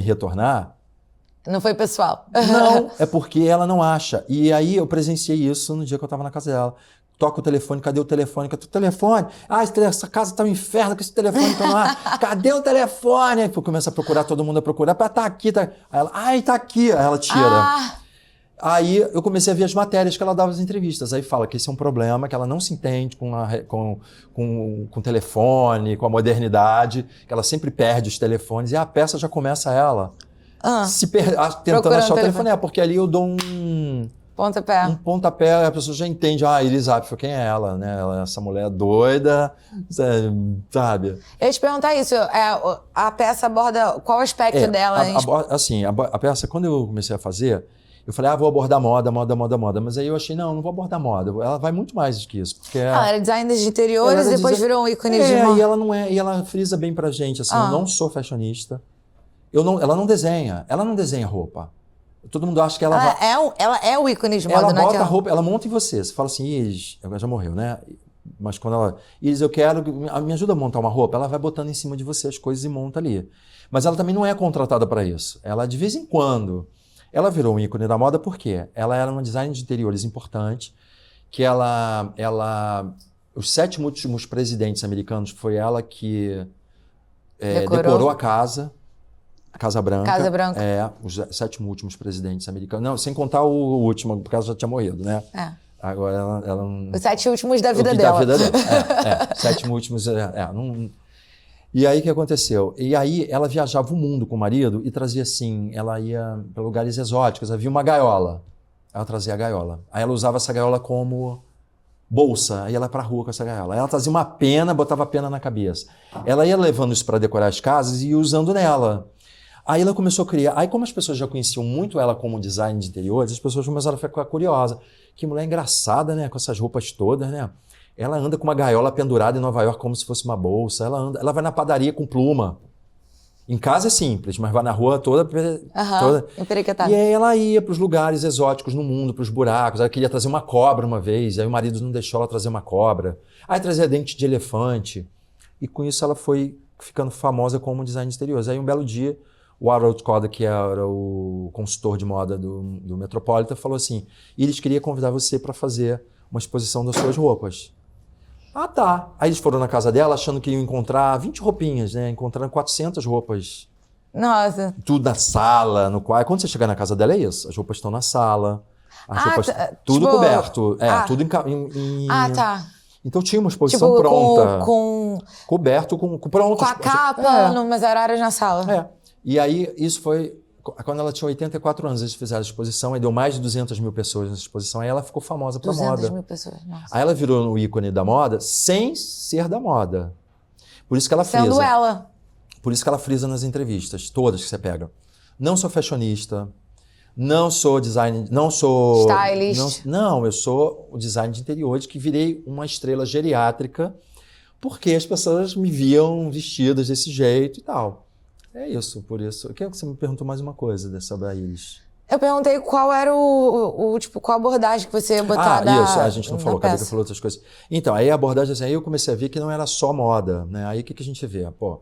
retornar... Não foi pessoal. Não, é porque ela não acha. E aí eu presenciei isso no dia que eu estava na casa dela. Toca o telefone, cadê o telefone? Cadê o telefone? Essa casa tá um inferno com esse telefone. Cadê o telefone? Aí começa a procurar, todo mundo a procurar. Tá aqui, tá. Aí ela, tá aqui. Aí ela tira. Aí eu comecei a ver as matérias que ela dava nas entrevistas. Aí fala que esse é um problema, que ela não se entende com o telefone, com a modernidade, que ela sempre perde os telefones. E a peça já começa ela tentando achar o telefone. Porque ali eu dou um pontapé, a pessoa já entende, Iris Apfel, quem é ela, né? Ela é essa mulher doida, sabe? Eu ia te perguntar isso, a peça aborda qual aspecto dela? A peça, quando eu comecei a fazer, eu falei, vou abordar moda, mas aí eu achei, não vou abordar moda, ela vai muito mais do que isso. Porque ela era designer de interiores e depois virou um ícone de moda. E ela não é, e ela frisa bem pra gente, assim, eu não sou fashionista, ela não desenha roupa. Todo mundo acha que ela é o ícone de moda, ela né? Bota a roupa, ela monta em você. Você fala assim, Iris, ela já morreu, né? Mas quando ela... Iris, me ajuda a montar uma roupa. Ela vai botando em cima de você as coisas e monta ali. Mas ela também não é contratada para isso. Ela, de vez em quando, ela virou um ícone da moda porque ela era uma designer de interiores importante, que os 7 últimos presidentes americanos, foi ela que decorou a Casa Branca. Os 7 últimos presidentes americanos. Não, sem contar o último, porque ela já tinha morrido, né? Agora ela Os 7 últimos da vida dela. 7 últimos. E aí o que aconteceu? E aí ela viajava o mundo com o marido e trazia assim, ela ia para lugares exóticos, havia uma gaiola. Ela trazia a gaiola. Aí ela usava essa gaiola como bolsa, aí ela ia pra rua com essa gaiola. Aí ela trazia uma pena, botava a pena na cabeça. Ela ia levando isso para decorar as casas e ia usando nela. Aí ela começou a criar. Aí, como as pessoas já conheciam muito ela como design de interiores, as pessoas começaram a ficar curiosas. Que mulher engraçada, né? Com essas roupas todas, né? Ela anda com uma gaiola pendurada em Nova York como se fosse uma bolsa. Ela vai na padaria com pluma. Em casa é simples, mas vai na rua toda. Emperequetada. E aí ela ia para os lugares exóticos no mundo, para os buracos. Ela queria trazer uma cobra uma vez, aí o marido não deixou ela trazer uma cobra. Aí trazia dente de elefante. E com isso ela foi ficando famosa como design de exteriores. Aí um belo dia, o Harold Koda, que era o consultor de moda do Metropolitan, falou assim: Iris queria convidar você para fazer uma exposição das suas roupas. Ah, tá. Aí eles foram na casa dela achando que iam encontrar 20 roupinhas, né? Encontraram 400 roupas. Nossa. Tudo na sala, no quarto. Quando você chegar na casa dela é isso. As roupas estão na sala. As roupas, tudo tipo... coberto. Tudo tá. Então tinha uma exposição pronta. Coberto, pronto. Com a capa, mas horários na sala. E aí, isso foi... Quando ela tinha 84 anos, eles fizeram a exposição, aí deu mais de 200 mil pessoas nessa exposição, aí ela ficou famosa pra moda. 200 mil pessoas, nossa. Aí ela virou o ícone da moda sem ser da moda. Por isso que ela frisa. Sendo ela. Por isso que ela frisa nas entrevistas, todas que você pega. Não sou fashionista, não sou design, não sou... Stylist. Não, eu sou o design de interiores que virei uma estrela geriátrica porque as pessoas me viam vestidas desse jeito e tal. É isso, por isso. Eu quero que você me perguntou mais uma coisa sobre a Iris. Eu perguntei qual era qual abordagem que você ia botar isso, a gente não falou, acabei que falou outras coisas. Então, aí a abordagem, assim, aí eu comecei a ver que não era só moda, né? Aí o que a gente vê? Pô,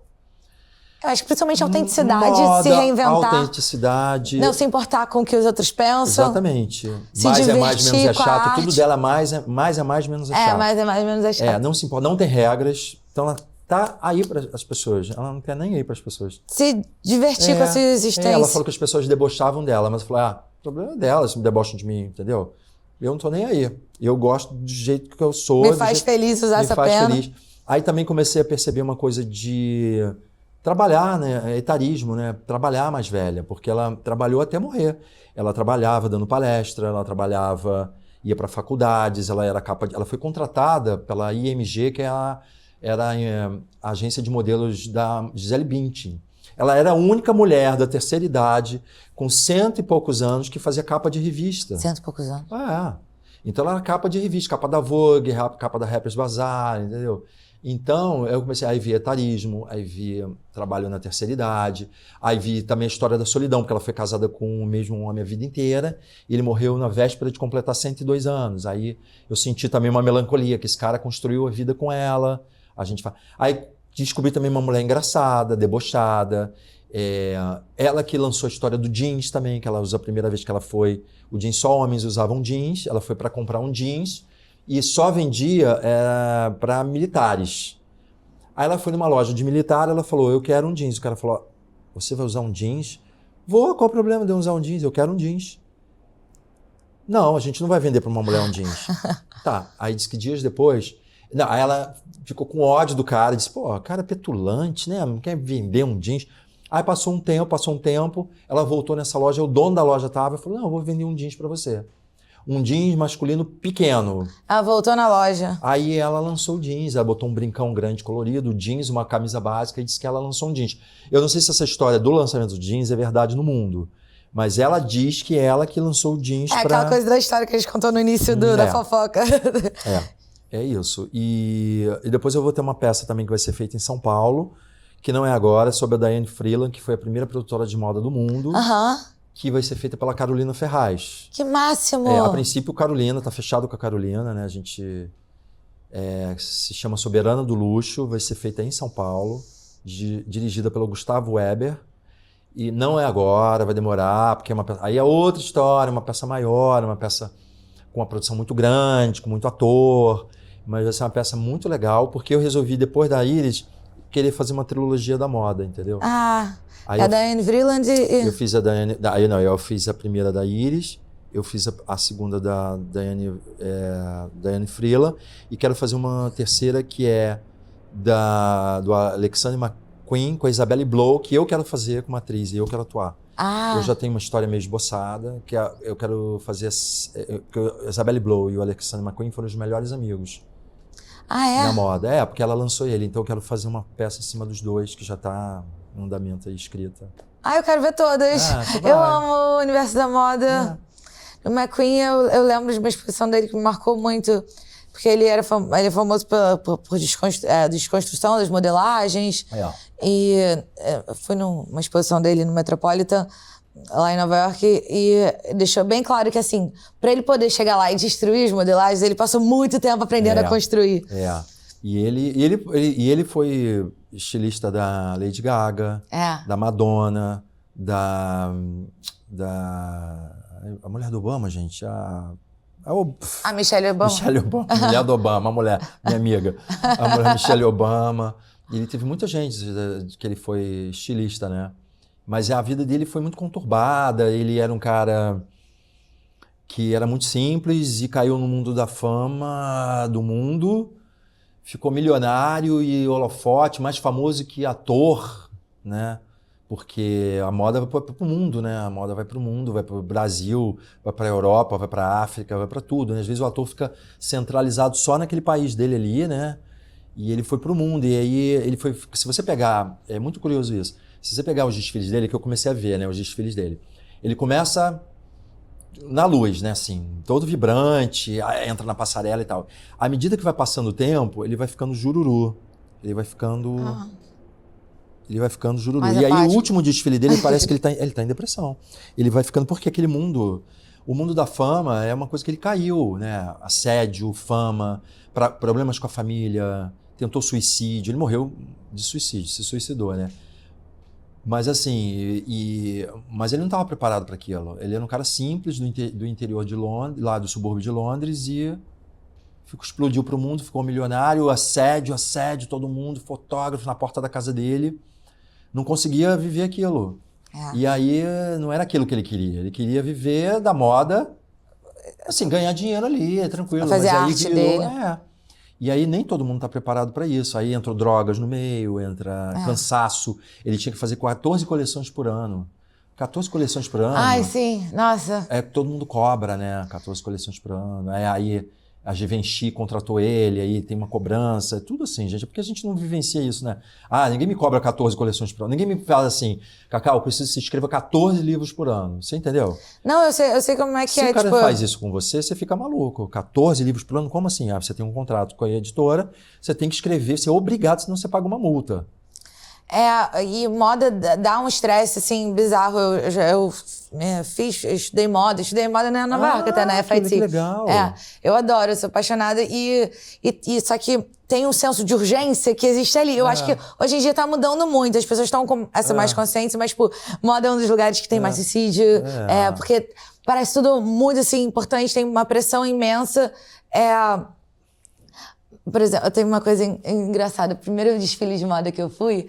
eu acho que principalmente a autenticidade, moda, se reinventar. Autenticidade. Não se importar com o que os outros pensam. Exatamente. Se mais é divertir mais, menos é com a chato. arte. Tudo dela é mais, menos é chato. Mais é mais, menos é chato. Não se importa, não tem regras. Então ela tá aí para as pessoas. Ela não quer nem ir para as pessoas. Se divertir com a sua existência. Ela falou que as pessoas debochavam dela, mas eu falei, o problema é delas, se debocham de mim, entendeu? Eu não tô nem aí. Eu gosto do jeito que eu sou. Me faz feliz usar essa pena. Me faz feliz. Aí também comecei a perceber uma coisa de trabalhar, né? Etarismo, né? Trabalhar mais velha, porque ela trabalhou até morrer. Ela trabalhava dando palestra, ela trabalhava, ia para faculdades, ela foi contratada pela IMG, que era a agência de modelos da Gisele Bündchen. Ela era a única mulher da terceira idade, com 100 e poucos anos, que fazia capa de revista. 100 e poucos anos. Então ela era capa de revista, capa da Vogue, capa da Harper's Bazaar, entendeu? Então eu comecei, aí vi etarismo, aí vi trabalho na terceira idade, aí vi também a história da solidão, porque ela foi casada com o mesmo homem a vida inteira, e ele morreu na véspera de completar 102 anos. Aí eu senti também uma melancolia, que esse cara construiu a vida com ela. Aí descobri também uma mulher engraçada, debochada. Ela que lançou a história do jeans também, que ela usou a primeira vez que ela foi. O jeans, só homens usavam jeans. Ela foi para comprar um jeans e só vendia para militares. Aí ela foi numa loja de militar, ela falou, eu quero um jeans. O cara falou, você vai usar um jeans? Vou, qual o problema de eu usar um jeans? Eu quero um jeans. Não, a gente não vai vender para uma mulher um jeans. Tá, aí disse que dias depois... Não, aí ela ficou com ódio do cara, disse, cara petulante, né? Não quer vender um jeans. Aí passou um tempo, ela voltou nessa loja, o dono da loja estava e falou, não, eu vou vender um jeans para você. Um jeans masculino pequeno. Ela voltou na loja. Aí ela lançou o jeans, ela botou um brincão grande colorido, jeans, uma camisa básica e disse que ela lançou um jeans. Eu não sei se essa história do lançamento do jeans é verdade no mundo, mas ela diz que ela que lançou o jeans para... aquela coisa da história que a gente contou no início da fofoca. É isso. E depois eu vou ter uma peça também que vai ser feita em São Paulo, que não é agora, sobre a Diane Freeland, que foi a primeira produtora de moda do mundo, que vai ser feita pela Carolina Ferraz. Que máximo! A princípio, Carolina, tá fechado com a Carolina, né? A gente se chama Soberana do Luxo, vai ser feita em São Paulo, dirigida pelo Gustavo Weber. E não é agora, vai demorar, porque aí é outra história, uma peça maior, uma peça com uma produção muito grande, com muito ator, mas vai ser uma peça muito legal, porque eu resolvi, depois da Iris, querer fazer uma trilogia da moda, entendeu? Aí a Diane Freeland Eu fiz a Diane... eu fiz a primeira da Iris, eu fiz a segunda da Diane Freeland, e quero fazer uma terceira que é do Alexander McQueen com a Isabelle Blow, que eu quero fazer como atriz e eu quero atuar. Eu já tenho uma história meio esboçada, que eu quero fazer... que a Isabelle Blow e o Alexander McQueen foram os melhores amigos na moda. Porque ela lançou ele, então eu quero fazer uma peça em cima dos dois, que já está em andamento aí, escrita. Eu quero ver todas. Eu amo o universo da moda. O McQueen, eu lembro de uma exposição dele que me marcou muito, porque ele é famoso por desconstrução das modelagens. E fui numa exposição dele no Metropolitan, lá em Nova York, e deixou bem claro que, assim, para ele poder chegar lá e destruir as modelagens, ele passou muito tempo aprendendo a construir. E ele foi estilista da Lady Gaga, da Madonna, da a mulher do Obama, gente, a Michelle Obama. Michelle Obama, mulher do Obama, a mulher, minha amiga. A mulher Michelle Obama. E ele teve muita gente que ele foi estilista, né? Mas a vida dele foi muito conturbada. Ele era um cara que era muito simples e caiu no mundo da fama do mundo. Ficou milionário e holofote, mais famoso que ator, né? Porque a moda vai para o mundo, né? A moda vai para o mundo, vai para o Brasil, vai para a Europa, vai para a África, vai para tudo, né? Às vezes o ator fica centralizado só naquele país dele ali, né? E ele foi para o mundo. E aí ele foi... Se você pegar... É muito curioso isso. Se você pegar os desfiles dele, que eu comecei a ver, né? Os desfiles dele. Ele começa na luz, né? Assim, todo vibrante, entra na passarela e tal. À medida que vai passando o tempo, ele vai ficando jururu. Ele vai ficando jururu. Mais e aí apático. o último desfile dele parece que ele tá em depressão. Ele vai ficando, porque aquele mundo, o mundo da fama é uma coisa que ele caiu, né? Assédio, fama, problemas com a família, tentou suicídio, ele morreu de suicídio, se suicidou, né? Mas assim, mas ele não estava preparado para aquilo. Ele era um cara simples do interior de Londres, lá do subúrbio de Londres, e explodiu para o mundo, ficou milionário, assédio, todo mundo, fotógrafo na porta da casa dele. Não conseguia viver aquilo. E aí não era aquilo que ele queria. Ele queria viver da moda, assim, ganhar dinheiro ali, tranquilo. Fazer mas a aí arte dele. E aí nem todo mundo está preparado para isso. Aí entrou drogas no meio, entra cansaço. Ele tinha que fazer 14 coleções por ano. 14 coleções por ano. Ai, sim. Nossa. Todo mundo cobra, né? 14 coleções por ano. Aí a Givenchy contratou ele, aí tem uma cobrança, tudo assim, gente. Porque a gente não vivencia isso, né? Ninguém me cobra 14 coleções por ano. Ninguém me fala assim, Cacau, eu preciso que você escreva 14 livros por ano. Você entendeu? Não, eu sei como é que Se o cara faz isso com você, você fica maluco. 14 livros por ano? Como assim? Você tem um contrato com a editora, você tem que escrever, você é obrigado, senão você paga uma multa. E moda dá um estresse, assim, bizarro. Eu estudei moda na Nova York, até na FIT. Que legal. Eu adoro, eu sou apaixonada. E só que tem um senso de urgência que existe ali. Eu acho que hoje em dia tá mudando muito. As pessoas estão com essa mais consciência, mas, tipo, moda é um dos lugares que tem mais suicídio. Porque parece tudo muito, assim, importante, tem uma pressão imensa. Por exemplo, eu tenho uma coisa engraçada. O primeiro desfile de moda que eu fui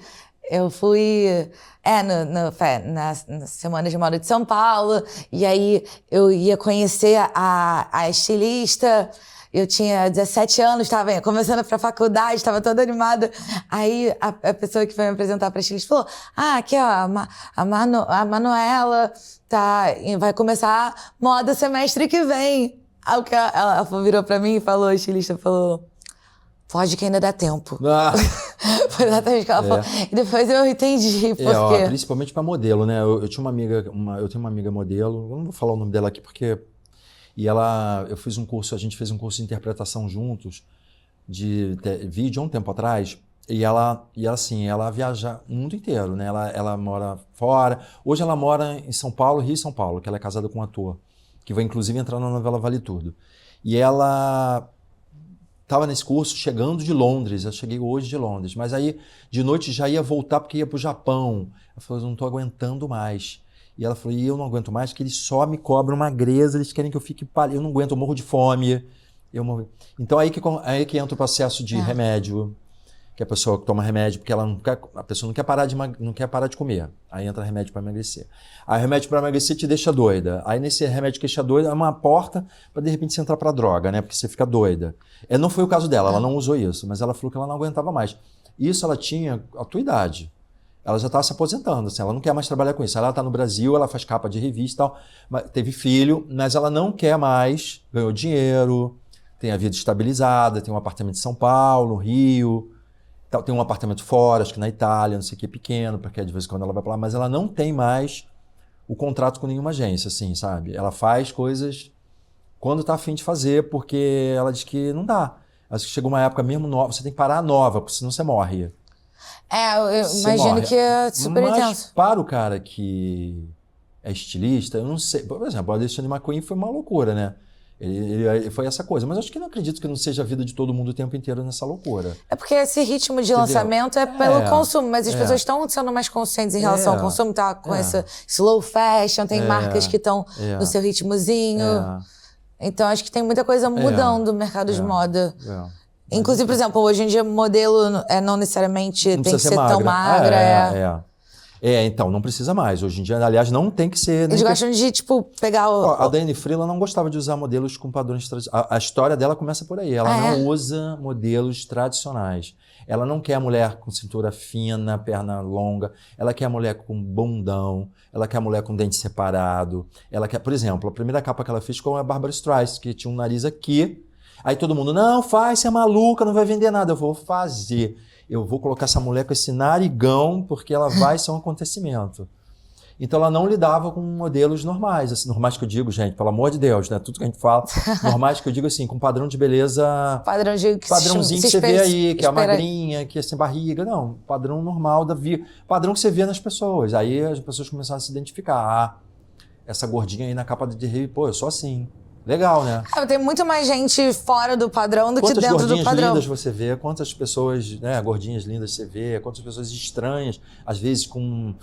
na Semana de Moda de São Paulo, e aí eu ia conhecer a estilista. Eu tinha 17 anos, estava começando para a faculdade, estava toda animada. Aí a pessoa que foi me apresentar para a estilista falou: aqui ó, a Manuela vai começar moda semestre que vem. Aí ela virou para mim e falou, a estilista falou: pode que ainda dá tempo. Foi exatamente o que ela falou. E depois eu entendi por quê. Principalmente para modelo, né? Eu tinha eu tenho uma amiga modelo, eu não vou falar o nome dela aqui porque... eu fiz a gente fez um curso de interpretação juntos, de vídeo há um tempo atrás, e ela viaja o mundo inteiro, né? Ela mora fora. Hoje ela mora em São Paulo, Rio e São Paulo, que ela é casada com um ator, que vai inclusive entrar na novela Vale Tudo. E ela... estava nesse curso chegando de Londres, eu cheguei hoje de Londres, mas aí de noite já ia voltar porque ia para o Japão. Ela falou: eu não estou aguentando mais. E ela falou: e eu não aguento mais porque eles só me cobram magreza, eles querem que eu fique eu não aguento, eu morro de fome. Então aí que entra o processo de remédio, que a pessoa toma remédio porque a pessoa não quer parar de comer. Aí entra remédio para emagrecer. Aí o remédio para emagrecer te deixa doida. Aí nesse remédio que deixa doida é uma porta para de repente você entrar para droga, né? Porque você fica doida. Não foi o caso dela, ela não usou isso, mas ela falou que ela não aguentava mais. Isso ela tinha a tua idade. Ela já estava se aposentando, assim, ela não quer mais trabalhar com isso. Ela está no Brasil, ela faz capa de revista e tal, teve filho, mas ela não quer mais, ganhou dinheiro, tem a vida estabilizada, tem um apartamento em São Paulo, no Rio, tem um apartamento fora, acho que na Itália, não sei o que, pequeno, porque de vez em quando ela vai para lá, mas ela não tem mais o contrato com nenhuma agência, assim, sabe? Ela faz coisas quando está a fim de fazer, porque ela diz que não dá. Acho que chegou uma época mesmo nova, você tem que parar nova, porque senão você morre. Eu imagino que é super intenso. Mas para o cara que é estilista, eu não sei. Por exemplo, o Alexandre McQueen foi uma loucura, né? Ele foi essa coisa. Mas acho que não acredito que não seja a vida de todo mundo o tempo inteiro nessa loucura. É porque esse ritmo de lançamento é pelo consumo, mas as pessoas estão sendo mais conscientes em relação ao consumo, tá com esse slow fashion, tem marcas que estão no seu ritmozinho. Então acho que tem muita coisa mudando no mercado de moda. Inclusive, por exemplo, hoje em dia modelo não necessariamente tem que ser tão magra. Então, não precisa mais. Hoje em dia, aliás, não tem que ser... Eles gostam de, tipo, pegar o... A Daiane Freela não gostava de usar modelos com padrões tradicionais. A história dela começa por aí. Ela não usa modelos tradicionais. Ela não quer a mulher com cintura fina, perna longa. Ela quer a mulher com bundão. Ela quer a mulher com dente separado. Ela quer, por exemplo, a primeira capa que ela fez com a Barbra Streisand, que tinha um nariz aqui. Aí todo mundo, não, faz, você é maluca, não vai vender nada. Eu vou fazer. Eu vou colocar essa mulher com esse narigão, porque ela vai ser um acontecimento. Então ela não lidava com modelos normais, assim, normais que eu digo, gente, pelo amor de Deus, né? Tudo que a gente fala, normais que eu digo assim, com padrão de beleza... Padrãozinho que você vê aí, que é a magrinha, que é sem barriga. Não, padrão normal da vida. Padrão que você vê nas pessoas. Aí as pessoas começaram a se identificar. Essa gordinha aí na capa de revista, pô, eu sou assim. Legal, né? Tem muito mais gente fora do padrão do que dentro do padrão. Quantas gordinhas lindas você vê, quantas pessoas, né, gordinhas lindas você vê, quantas pessoas estranhas, às vezes com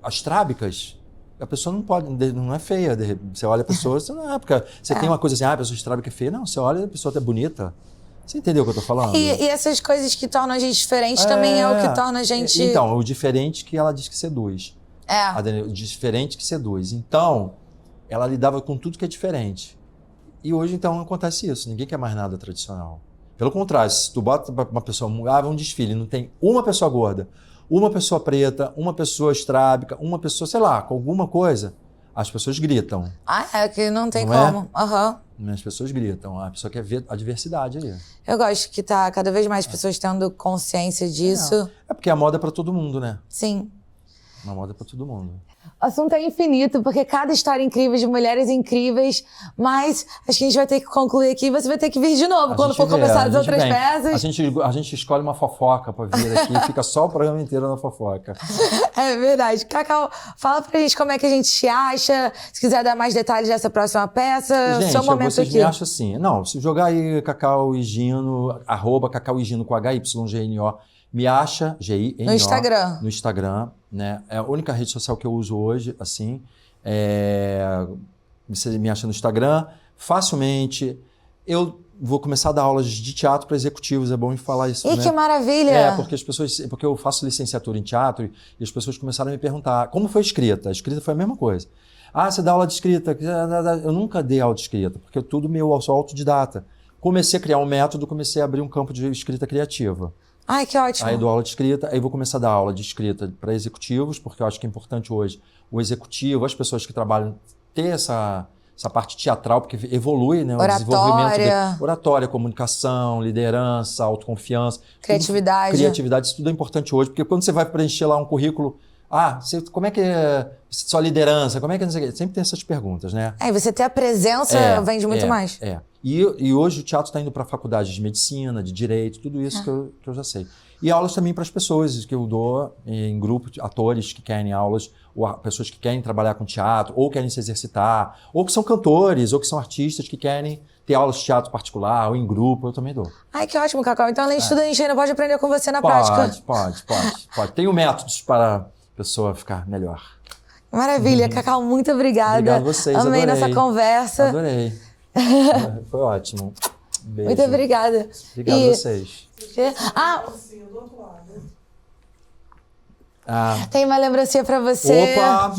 as trábicas. A pessoa não pode, não é feia. Você olha a pessoa, você não é, porque você tem uma coisa assim, a pessoa estrábica é feia. Não, você olha a pessoa é bonita. Você entendeu o que eu tô falando? E essas coisas que tornam a gente diferente também é o que torna a gente... Então, o diferente que ela diz que seduz. O diferente que seduz. Então... ela lidava com tudo que é diferente. E hoje, então, acontece isso. Ninguém quer mais nada tradicional. Pelo contrário, se tu bota uma pessoa... um desfile, não tem uma pessoa gorda, uma pessoa preta, uma pessoa estrábica, uma pessoa, sei lá, com alguma coisa, as pessoas gritam. Que não tem não como. As pessoas gritam. A pessoa quer ver a diversidade aí. Eu gosto que tá cada vez mais pessoas tendo consciência disso. É porque a moda é pra todo mundo, né? Sim. Uma moda é pra todo mundo. O assunto é infinito, porque cada história incrível de mulheres incríveis, mas acho que a gente vai ter que concluir aqui, você vai ter que vir de novo quando for começar as outras peças. A gente escolhe uma fofoca pra vir aqui e fica só o programa inteiro na fofoca. É verdade. Cacau, fala pra gente como é que a gente te acha, se quiser dar mais detalhes dessa próxima peça, gente, seu momento vocês aqui. Me acham assim, não, se jogar aí Cacau e Gino, @Cacau e Gino com HYGNO, me acha, G-I-N-O. No Instagram. No Instagram, né? É a única rede social que eu uso hoje, assim. Você me acha no Instagram, facilmente. Eu vou começar a dar aulas de teatro para executivos, é bom falar isso, né? Que maravilha! Porque eu faço licenciatura em teatro e as pessoas começaram a me perguntar, como foi a escrita? A escrita foi a mesma coisa. Você dá aula de escrita? Eu nunca dei aula de escrita, porque é tudo eu sou autodidata. Comecei a criar um método, comecei a abrir um campo de escrita criativa. Que ótimo. Aí dou aula de escrita, aí vou começar a dar aula de escrita para executivos, porque eu acho que é importante hoje o executivo, as pessoas que trabalham, ter essa parte teatral, porque evolui, né? O desenvolvimento de oratória, comunicação, liderança, autoconfiança. Criatividade. Criatividade, isso tudo é importante hoje, porque quando você vai preencher lá um currículo, como é que é sua liderança, como é que não sei o quê? Sempre tem essas perguntas, né? E você ter a presença vende muito mais. E hoje o teatro está indo para a faculdade de medicina, de direito, tudo isso que eu já sei. E aulas também para as pessoas, que eu dou em grupo, atores que querem aulas, ou pessoas que querem trabalhar com teatro, ou querem se exercitar, ou que são cantores, ou que são artistas que querem ter aulas de teatro particular, ou em grupo, eu também dou. Que ótimo, Cacau. Então, além de tudo, a gente ainda pode aprender com você na prática. Pode. Tenho métodos para a pessoa ficar melhor. Maravilha, Cacau, muito obrigada. Obrigado a vocês, Amei adorei. nossa conversa. Adorei. Foi ótimo. Beijo. Muito obrigada. Obrigado a vocês. Ah, Do outro lado. tem uma lembrancinha pra você. Opa!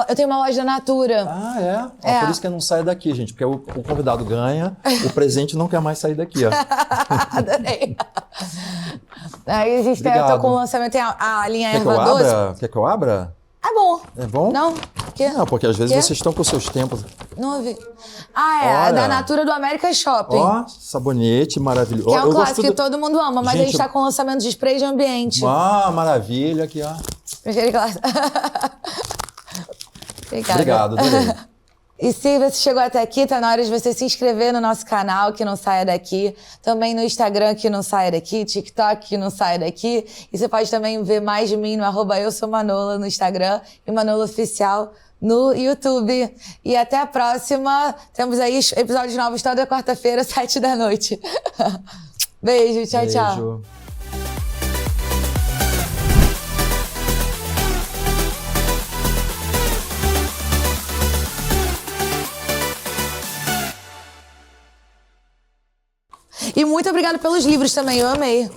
Eu tenho uma loja da Natura. Ah, é? Ó, É. por isso que eu não saio daqui, gente. Porque o convidado ganha, o presente não quer mais sair daqui, ó. Adorei. Aí a gente Obrigado. tá com o lançamento, tem a linha Quer que eu Erva Doce. abra? Quer que eu abra? É bom. É bom? Não? Quê? Não, porque às vezes Quê? vocês estão com seus tempos. Não ouvi. Ah, é. Olha. Da Natura do America Shopping. Ó, sabonete maravilhoso. Que é Ó, um eu clássico gosto que todo mundo ama, mas a Gente, gente tá com o lançamento de spray de ambiente. Ah, maravilha aqui, ó. Obrigada. Obrigado, adorei. E se você chegou até aqui, tá na hora de você se inscrever no nosso canal, que não saia daqui. Também no Instagram, que não saia daqui. TikTok, que não saia daqui. E você pode também ver mais de mim no @eusoumanola no Instagram e Manola Oficial no YouTube. E até a próxima. Temos aí episódios novos toda quarta-feira, 7 da noite. Beijo, tchau, tchau. Beijo. E muito obrigada pelos livros também, eu amei.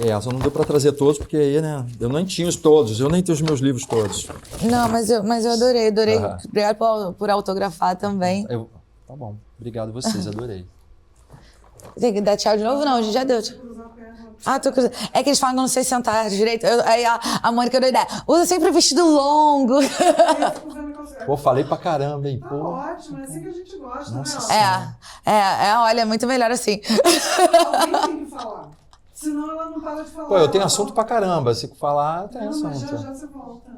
É, só não deu pra trazer todos, porque aí, né, eu nem tinha os todos, eu nem tenho os meus livros todos. Não, mas eu adorei. Aham. Obrigada por autografar também. Tá bom, obrigado a vocês, adorei. Tem que dar tchau de novo? Não, a gente já deu tchau. Ah, tô cruzando. É que eles falam que eu não sei sentar direito. Aí a Mônica deu ideia. Usa sempre vestido longo. Pô, falei pra caramba, hein, Tá pô. ótimo, é assim que a gente gosta, Nossa né? Olha, é muito melhor assim. Alguém tem que falar. Senão ela não para de falar. Pô, eu tenho assunto pra caramba, se falar, tem Não, mas já assunto. já você volta.